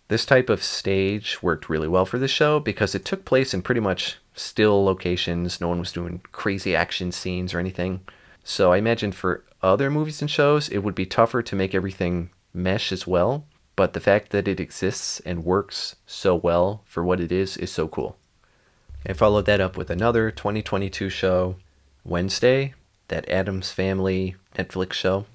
This type of stage worked really well for this show because it took place in pretty much still locations. No one was doing crazy action scenes or anything. So I imagine for other movies and shows, it would be tougher to make everything mesh as well. But the fact that it exists and works so well for what it is so cool. I followed that up with another 2022 show, Wednesday, that Addams Family Netflix show.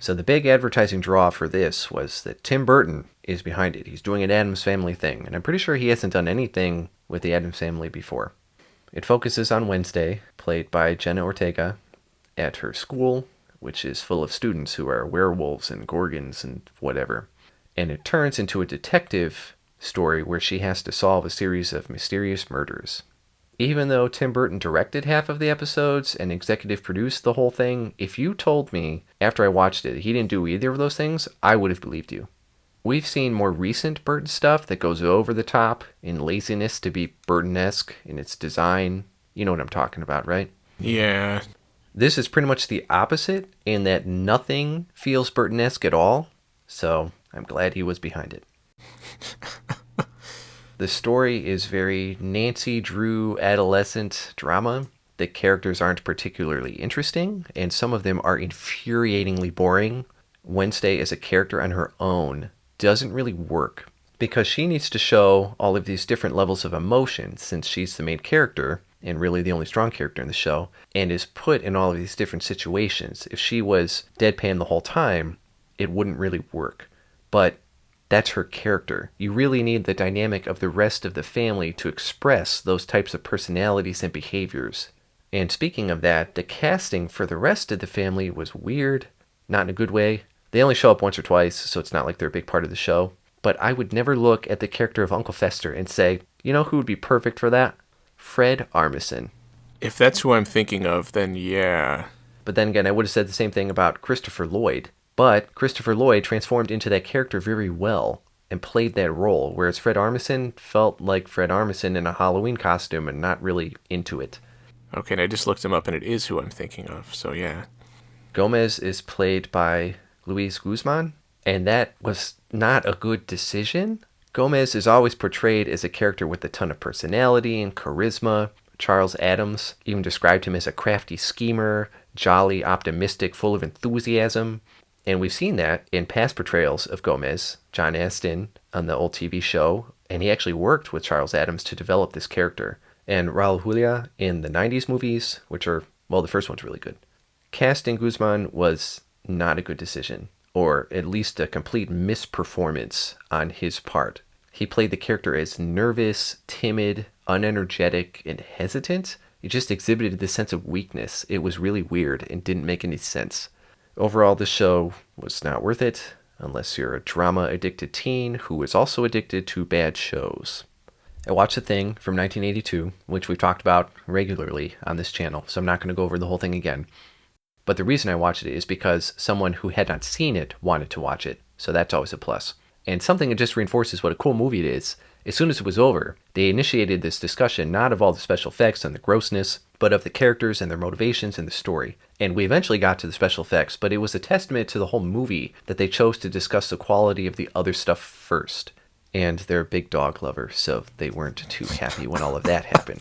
So the big advertising draw for this was that Tim Burton is behind it. He's doing an Addams Family thing, and I'm pretty sure he hasn't done anything with the Addams Family before. It focuses on Wednesday, played by Jenna Ortega, at her school, which is full of students who are werewolves and gorgons and whatever. And it turns into a detective story where she has to solve a series of mysterious murders. Even though Tim Burton directed half of the episodes and executive produced the whole thing, if you told me after I watched it he didn't do either of those things, I would have believed you. We've seen more recent Burton stuff that goes over the top in laziness to be Burton-esque in its design. You know what I'm talking about, right? Yeah. This is pretty much the opposite in that nothing feels Burton-esque at all, so I'm glad he was behind it. The story is very Nancy Drew adolescent drama. The characters aren't particularly interesting, and some of them are infuriatingly boring. Wednesday as a character on her own doesn't really work, because she needs to show all of these different levels of emotion since she's the main character, and really the only strong character in the show, and is put in all of these different situations. If she was deadpan the whole time, it wouldn't really work. But that's her character. You really need the dynamic of the rest of the family to express those types of personalities and behaviors. And speaking of that, the casting for the rest of the family was weird, not in a good way. They only show up once or twice, so it's not like they're a big part of the show. But I would never look at the character of Uncle Fester and say, you know who would be perfect for that? Fred Armisen. If that's who I'm thinking of, then yeah. But then again, I would have said the same thing about Christopher Lloyd. But Christopher Lloyd transformed into that character very well and played that role, whereas Fred Armisen felt like Fred Armisen in a Halloween costume and not really into it. Okay, and I just looked him up, and it is who I'm thinking of, so yeah. Gomez is played by Luis Guzman, and that was not a good decision. Gomez is always portrayed as a character with a ton of personality and charisma. Charles Addams even described him as a crafty schemer, jolly, optimistic, full of enthusiasm. And we've seen that in past portrayals of Gomez, John Astin on the old TV show, and he actually worked with Charles Addams to develop this character. And Raul Julia in the 90s movies, which are, well, the first one's really good. Casting Guzman was not a good decision, or at least a complete misperformance on his part. He played the character as nervous, timid, unenergetic, and hesitant. He just exhibited this sense of weakness. It was really weird and didn't make any sense. Overall, the show was not worth it, unless you're a drama-addicted teen who is also addicted to bad shows. I watched The Thing from 1982, which we've talked about regularly on this channel, so I'm not going to go over the whole thing again. But the reason I watched it is because someone who had not seen it wanted to watch it, so that's always a plus. And something that just reinforces what a cool movie it is. As soon as it was over, they initiated this discussion not of all the special effects and the grossness, but of the characters and their motivations and the story. And we eventually got to the special effects, but it was a testament to the whole movie that they chose to discuss the quality of the other stuff first. And they're a big dog lover, so they weren't too happy when all of that happened.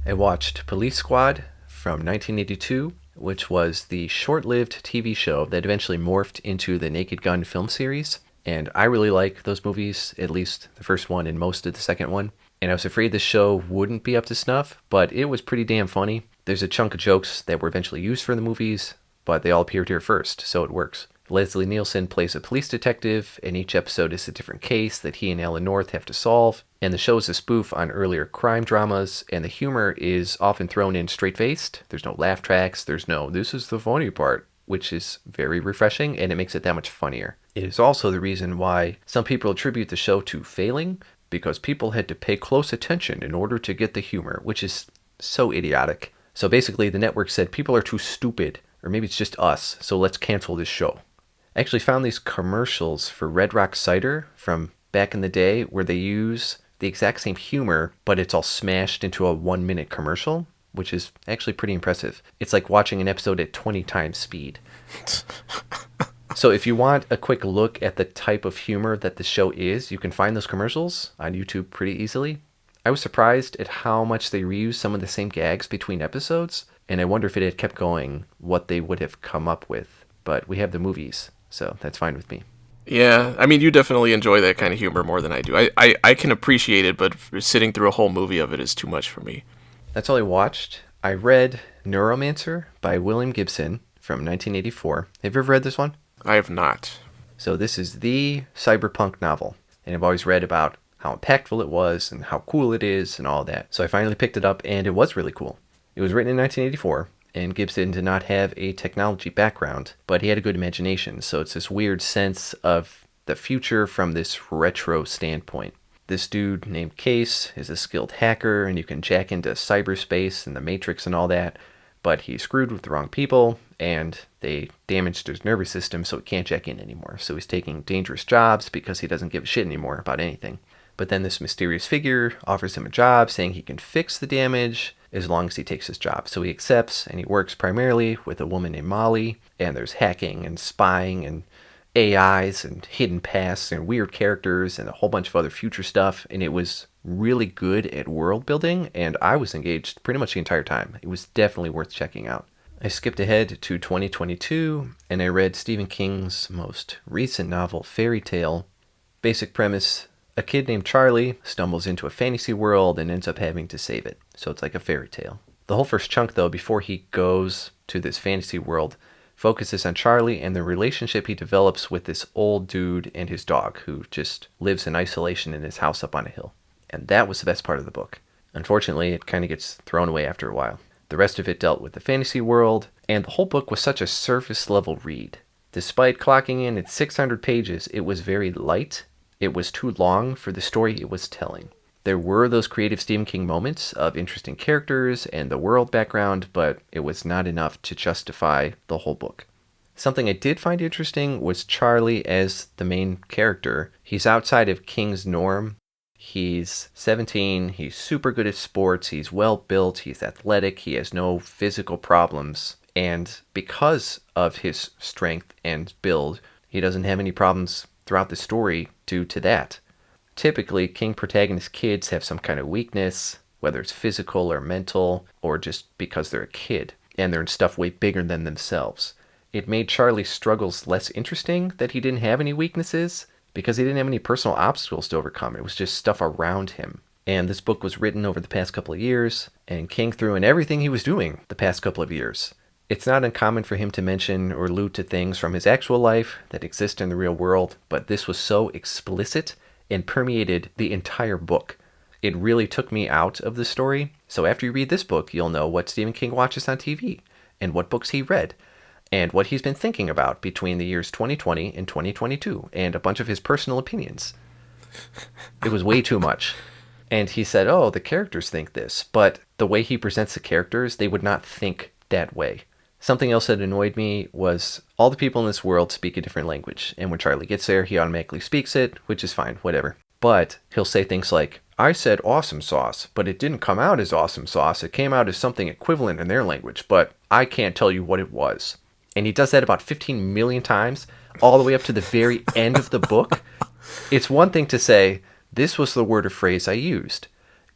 I watched Police Squad from 1982, which was the short-lived TV show that eventually morphed into the Naked Gun film series. And I really like those movies, at least the first one and most of the second one. And I was afraid the show wouldn't be up to snuff, but it was pretty damn funny. There's a chunk of jokes that were eventually used for the movies, but they all appeared here first, so it works. Leslie Nielsen plays a police detective, and each episode is a different case that he and Alan North have to solve. And the show is a spoof on earlier crime dramas, and the humor is often thrown in straight-faced. There's no laugh tracks, there's no, this is the funny part, which is very refreshing, and it makes it that much funnier. It is also the reason why some people attribute the show to failing, because people had to pay close attention in order to get the humor, which is so idiotic. So basically, the network said people are too stupid, or maybe it's just us, so let's cancel this show. I actually found these commercials for Red Rock Cider from back in the day where they use the exact same humor, but it's all smashed into a 1-minute commercial, which is actually pretty impressive. It's like watching an episode at 20 times speed. So if you want a quick look at the type of humor that the show is, you can find those commercials on YouTube pretty easily. I was surprised at how much they reused some of the same gags between episodes, and I wonder if it had kept going, what they would have come up with. But we have the movies, so that's fine with me. Yeah, I mean, you definitely enjoy that kind of humor more than I do. I can appreciate it, but sitting through a whole movie of it is too much for me. That's all I watched. I read Neuromancer by William Gibson from 1984. Have you ever read this one? I have not. So this is the cyberpunk novel, and I've always read about how impactful it was and how cool it is and all that. So I finally picked it up, and it was really cool. It was written in 1984, and Gibson did not have a technology background, but he had a good imagination, so it's this weird sense of the future from this retro standpoint. This dude named Case is a skilled hacker, and you can jack into cyberspace and the Matrix and all that, but he screwed with the wrong people, and they damaged his nervous system so he can't jack in anymore. So he's taking dangerous jobs because he doesn't give a shit anymore about anything. But then this mysterious figure offers him a job saying he can fix the damage as long as he takes his job. So he accepts, and he works primarily with a woman named Molly, and there's hacking and spying and AIs and hidden pasts and weird characters and a whole bunch of other future stuff, and it was really good at world building, and I was engaged pretty much the entire time. It was definitely worth checking out. I skipped ahead to 2022, and I read Stephen King's most recent novel, Fairy Tale. Basic premise: a kid named Charlie stumbles into a fantasy world and ends up having to save it. So it's like a fairy tale. The whole first chunk, though, before he goes to this fantasy world, focuses on Charlie and the relationship he develops with this old dude and his dog, who just lives in isolation in his house up on a hill. And that was the best part of the book. Unfortunately, it kind of gets thrown away after a while. The rest of it dealt with the fantasy world, and the whole book was such a surface-level read. Despite clocking in at 600 pages, it was very light. It was too long for the story it was telling. There were those creative Stephen King moments of interesting characters and the world background, but it was not enough to justify the whole book. Something I did find interesting was Charlie as the main character. He's outside of King's norm. He's 17, he's super good at sports, he's well built, he's athletic, he has no physical problems, and because of his strength and build, he doesn't have any problems throughout the story due to that. Typically, King protagonist kids have some kind of weakness, whether it's physical or mental, or just because they're a kid, and they're in stuff way bigger than themselves. It made Charlie's struggles less interesting that he didn't have any weaknesses, because he didn't have any personal obstacles to overcome. It was just stuff around him. And this book was written over the past couple of years, and King threw in everything he was doing the past couple of years. It's not uncommon for him to mention or allude to things from his actual life that exist in the real world, but this was so explicit and permeated the entire book. It really took me out of the story. So after you read this book, you'll know what Stephen King watches on TV, and what books he read, and what he's been thinking about between the years 2020 and 2022, and a bunch of his personal opinions. It was way too much. And he said, oh, the characters think this, but the way he presents the characters, they would not think that way. Something else that annoyed me was all the people in this world speak a different language, and when Charlie gets there, he automatically speaks it, which is fine, whatever. But he'll say things like, I said awesome sauce, but it didn't come out as awesome sauce, it came out as something equivalent in their language, but I can't tell you what it was. And he does that about 15 million times, all the way up to the very end of the book. It's one thing to say, this was the word or phrase I used.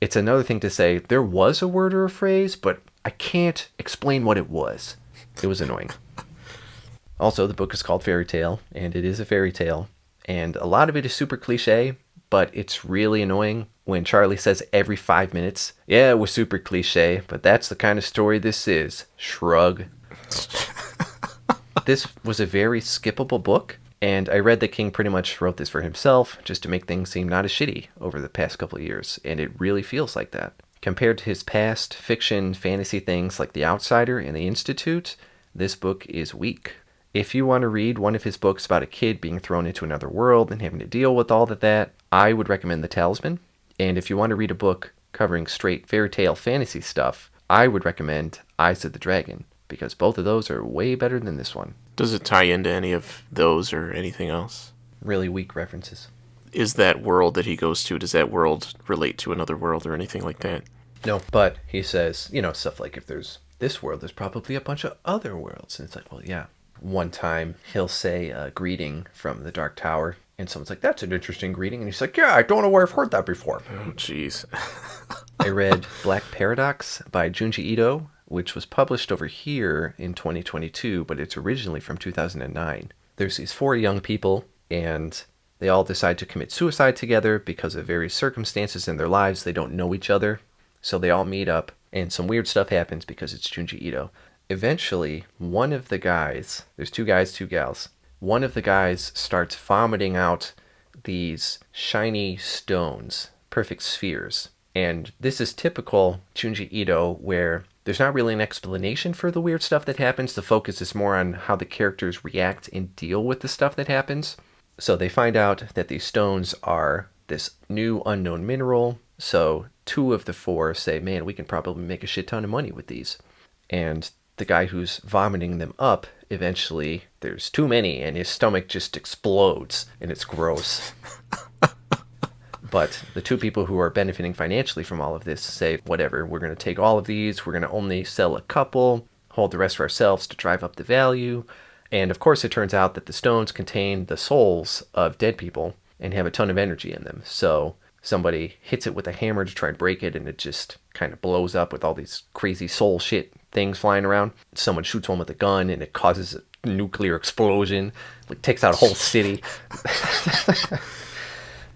It's another thing to say, there was a word or a phrase, but I can't explain what it was. It was annoying. Also, the book is called Fairy Tale, and it is a fairy tale. And a lot of it is super cliche, but it's really annoying when Charlie says every 5 minutes, yeah, it was super cliche, but that's the kind of story this is. Shrug. This was a very skippable book, and I read that King pretty much wrote this for himself, just to make things seem not as shitty over the past couple of years, and it really feels like that. Compared to his past fiction, fantasy things like The Outsider and The Institute, this book is weak. If you want to read one of his books about a kid being thrown into another world and having to deal with all of that, I would recommend The Talisman. And if you want to read a book covering straight fairy tale fantasy stuff, I would recommend Eyes of the Dragon, because both of those are way better than this one. Does it tie into any of those or anything else? Really weak references. Is that world that he goes to, does that world relate to another world or anything like that? No, but he says, stuff like if there's this world, there's probably a bunch of other worlds. And it's like, well, yeah. One time he'll say a greeting from the Dark Tower, and someone's like, that's an interesting greeting. And he's like, yeah, I don't know where I've heard that before. Oh, jeez. I read Black Paradox by Junji Ito, which was published over here in 2022, but it's originally from 2009. There's these 4 young people, and they all decide to commit suicide together because of various circumstances in their lives. They don't know each other, so they all meet up, and some weird stuff happens because it's Junji Ito. Eventually, one of the guys, there's 2 guys, 2 gals, one of the guys starts vomiting out these shiny stones, perfect spheres. And this is typical Junji Ito, where there's not really an explanation for the weird stuff that happens. The focus is more on how the characters react and deal with the stuff that happens. So they find out that these stones are this new unknown mineral. So 2 of the 4 say, man, we can probably make a shit ton of money with these. And the guy who's vomiting them up, eventually there's too many and his stomach just explodes and it's gross. But the 2 people who are benefiting financially from all of this say, whatever, we're going to take all of these, we're going to only sell a couple, hold the rest for ourselves to drive up the value. And of course it turns out that the stones contain the souls of dead people and have a ton of energy in them. So somebody hits it with a hammer to try and break it, and it just kind of blows up with all these crazy soul shit things flying around. Someone shoots one with a gun and it causes a nuclear explosion, like takes out a whole city.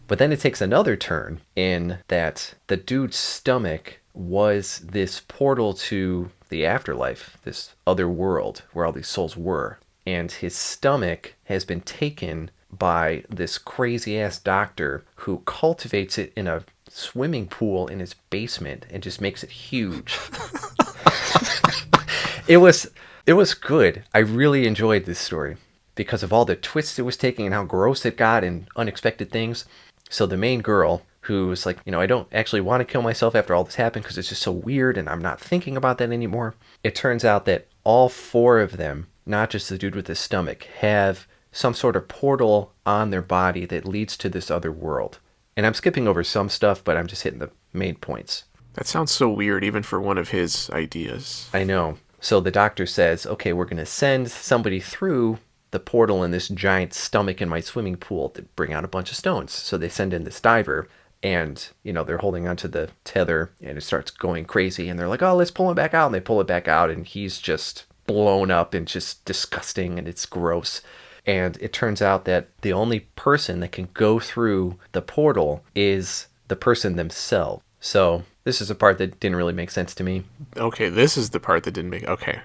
But then it takes another turn in that the dude's stomach was this portal to the afterlife, this other world where all these souls were. And his stomach has been taken by this crazy-ass doctor who cultivates it in a swimming pool in his basement and just makes it huge. It was good. I really enjoyed this story because of all the twists it was taking and how gross it got and unexpected things. So the main girl, who was like, I don't actually want to kill myself after all this happened because it's just so weird and I'm not thinking about that anymore. It turns out that all 4 of them, not just the dude with the stomach, have some sort of portal on their body that leads to this other world. And I'm skipping over some stuff, but I'm just hitting the main points. That sounds so weird, even for one of his ideas. I know. So the doctor says, okay, we're going to send somebody through the portal in this giant stomach in my swimming pool to bring out a bunch of stones. So they send in this diver, and, they're holding onto the tether, and it starts going crazy, and they're like, oh, let's pull him back out, and they pull it back out, and he's just blown up and just disgusting, and it's gross. And it turns out that the only person that can go through the portal is the person themselves. So this is a part that didn't really make sense to me. Okay, this is the part that didn't make... Okay.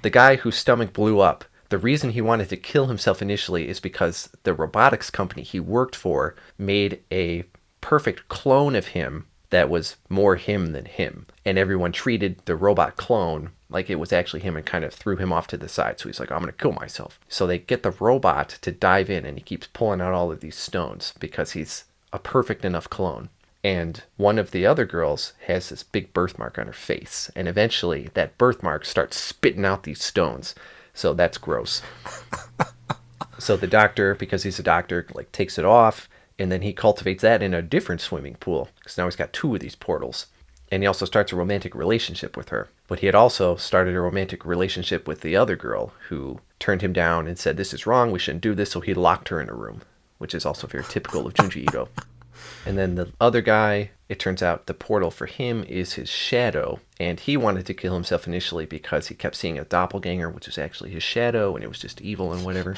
The guy whose stomach blew up, the reason he wanted to kill himself initially is because the robotics company he worked for made a perfect clone of him that was more him than him. And everyone treated the robot clone like it was actually him and kind of threw him off to the side. So he's like, I'm going to kill myself. So they get the robot to dive in, and he keeps pulling out all of these stones because he's a perfect enough clone. And one of the other girls has this big birthmark on her face. And eventually that birthmark starts spitting out these stones. So that's gross. So the doctor, because he's a doctor, takes it off, and then he cultivates that in a different swimming pool, because now he's got 2 of these portals. And he also starts a romantic relationship with her. But he had also started a romantic relationship with the other girl, who turned him down and said, this is wrong, we shouldn't do this, so he locked her in a room, which is also very typical of Junji Ito. And then the other guy, it turns out the portal for him is his shadow. And he wanted to kill himself initially because he kept seeing a doppelganger, which was actually his shadow, and it was just evil and whatever.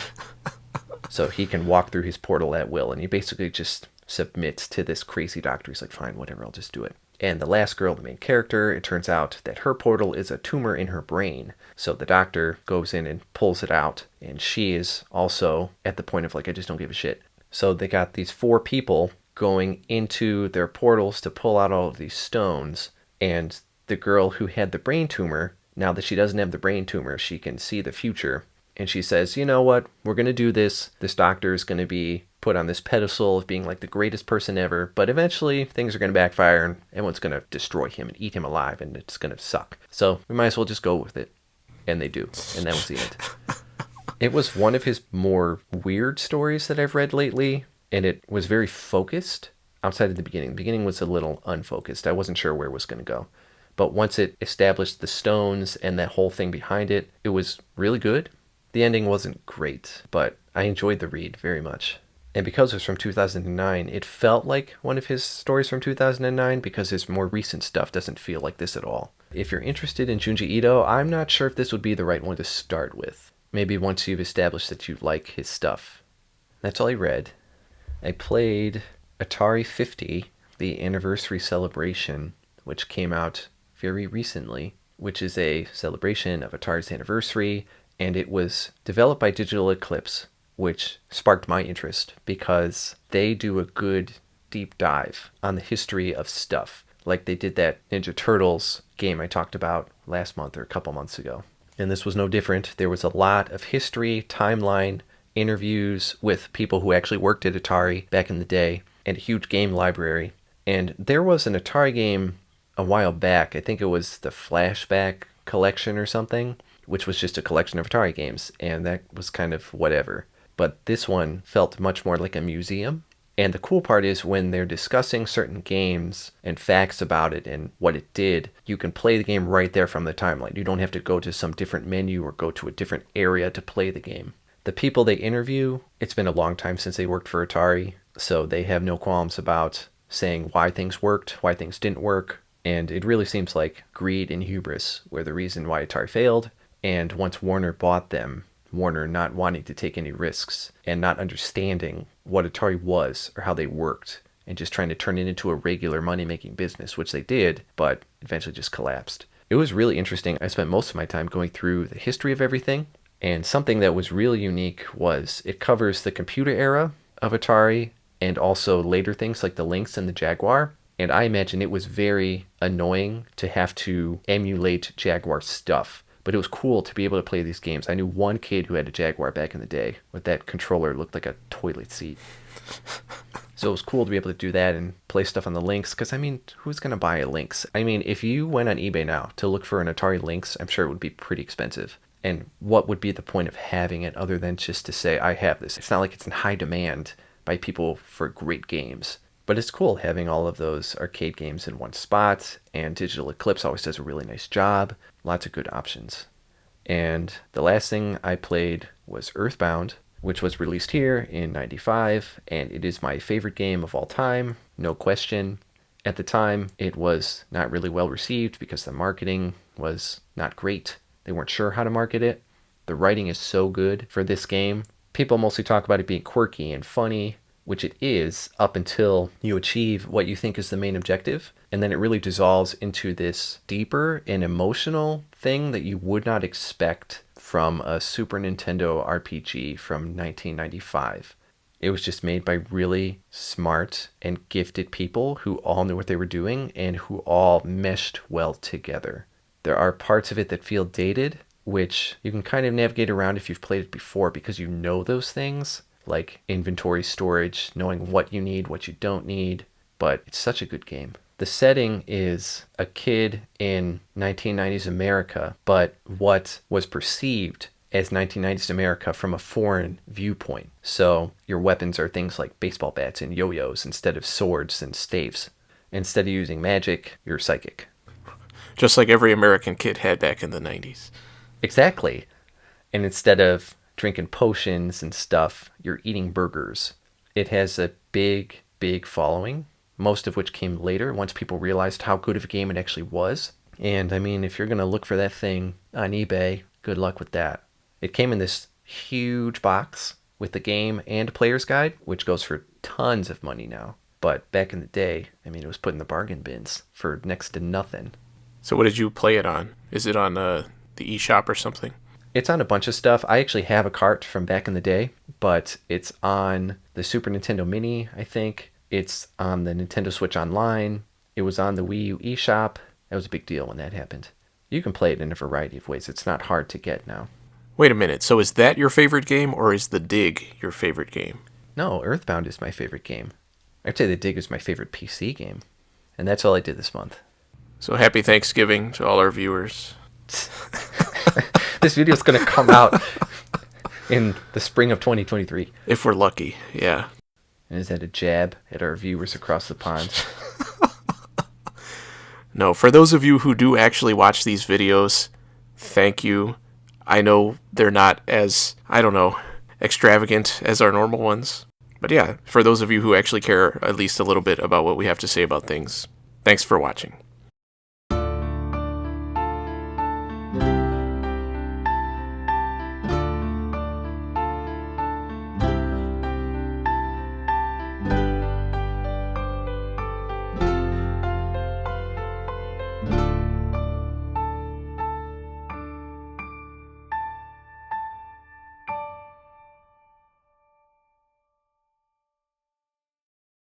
So he can walk through his portal at will. And he basically just submits to this crazy doctor. He's like, fine, whatever, I'll just do it. And the last girl, the main character, it turns out that her portal is a tumor in her brain. So the doctor goes in and pulls it out. And she is also at the point of I just don't give a shit. So they got these 4 people going into their portals to pull out all of these stones, and the girl who had the brain tumor, now that she doesn't have the brain tumor, she can see the future, and she says, you know what, we're going to do this. This doctor is going to be put on this pedestal of being the greatest person ever, but eventually things are going to backfire and everyone's going to destroy him and eat him alive, and it's going to suck. So we might as well just go with it. And they do, and that was the end. It was one of his more weird stories that I've read lately, and it was very focused outside of the beginning. The beginning was a little unfocused. I wasn't sure where it was going to go. But once it established the stones and that whole thing behind it, it was really good. The ending wasn't great, but I enjoyed the read very much. And because it was from 2009, it felt like one of his stories from 2009 because his more recent stuff doesn't feel like this at all. If you're interested in Junji Ito, I'm not sure if this would be the right one to start with. Maybe once you've established that you like his stuff. That's all I read. I played Atari 50, the anniversary celebration, which came out very recently, which is a celebration of Atari's anniversary, and it was developed by Digital Eclipse, which sparked my interest because they do a good deep dive on the history of stuff, like they did that Ninja Turtles game I talked about last month or a couple months ago. And this was no different. There was a lot of history, timeline, interviews with people who actually worked at Atari back in the day, and a huge game library. And there was an Atari game a while back, I think it was the Flashback Collection or something, which was just a collection of Atari games, and that was kind of whatever. But this one felt much more like a museum. And the cool part is when they're discussing certain games and facts about it and what it did, you can play the game right there from the timeline. You don't have to go to some different menu or go to a different area to play the game. The people they interview, it's been a long time since they worked for Atari, so they have no qualms about saying why things worked, why things didn't work. And it really seems like greed and hubris were the reason why Atari failed. And once Warner bought them, Warner not wanting to take any risks and not understanding what Atari was or how they worked and just trying to turn it into a regular money-making business, which they did, but eventually just collapsed. It was really interesting. I spent most of my time going through the history of everything, and something that was really unique was it covers the computer era of Atari and also later things like the Lynx and the Jaguar. And I imagine it was very annoying to have to emulate Jaguar stuff. But it was cool to be able to play these games. I knew one kid who had a Jaguar back in the day with that controller looked like a toilet seat. So it was cool to be able to do that and play stuff on the Lynx. Because, I mean, who's going to buy a Lynx? I mean, if you went on eBay now to look for an Atari Lynx, I'm sure it would be pretty expensive. And what would be the point of having it other than just to say, I have this? It's not like it's in high demand by people for great games. But it's cool having all of those arcade games in one spot, and Digital Eclipse always does a really nice job. Lots of good options. And the last thing I played was Earthbound, which was released here in '95, and it is my favorite game of all time, no question. At the time, it was not really well received because the marketing was not great. They weren't sure how to market it. The writing is so good for this game. People mostly talk about it being quirky and funny, which it is up until you achieve what you think is the main objective. And then it really dissolves into this deeper and emotional thing that you would not expect from a Super Nintendo RPG from 1995. It was just made by really smart and gifted people who all knew what they were doing and who all meshed well together. There are parts of it that feel dated, which you can kind of navigate around if you've played it before because you know those things, like inventory storage, knowing what you need, what you don't need, but it's such a good game. The setting is a kid in 1990s America, but what was perceived as 1990s America from a foreign viewpoint. So your weapons are things like baseball bats and yo-yos instead of swords and staves. Instead of using magic, you're psychic. Just like every American kid had back in the 90s. Exactly. And instead of drinking potions and stuff, you're eating burgers. It has a big, big following, most of which came later once people realized how good of a game it actually was. And I mean, if you're going to look for that thing on eBay, good luck with that. It came in this huge box with the game and player's guide, which goes for tons of money now. But back in the day, I mean, it was put in the bargain bins for next to nothing. So what did you play it on? Is it on the eShop or something? It's on a bunch of stuff. I actually have a cart from back in the day, but it's on the Super Nintendo Mini, I think. It's on the Nintendo Switch Online. It was on the Wii U eShop. That was a big deal when that happened. You can play it in a variety of ways. It's not hard to get now. Wait a minute. So is that your favorite game, or is The Dig your favorite game? No, Earthbound is my favorite game. I'd say The Dig is my favorite PC game. And that's all I did this month. So happy Thanksgiving to all our viewers. This video is going to come out in the spring of 2023. If we're lucky, yeah. And is that a jab at our viewers across the pond? No, for those of you who do actually watch these videos, thank you. I know they're not as, extravagant as our normal ones. But yeah, for those of you who actually care at least a little bit about what we have to say about things, thanks for watching.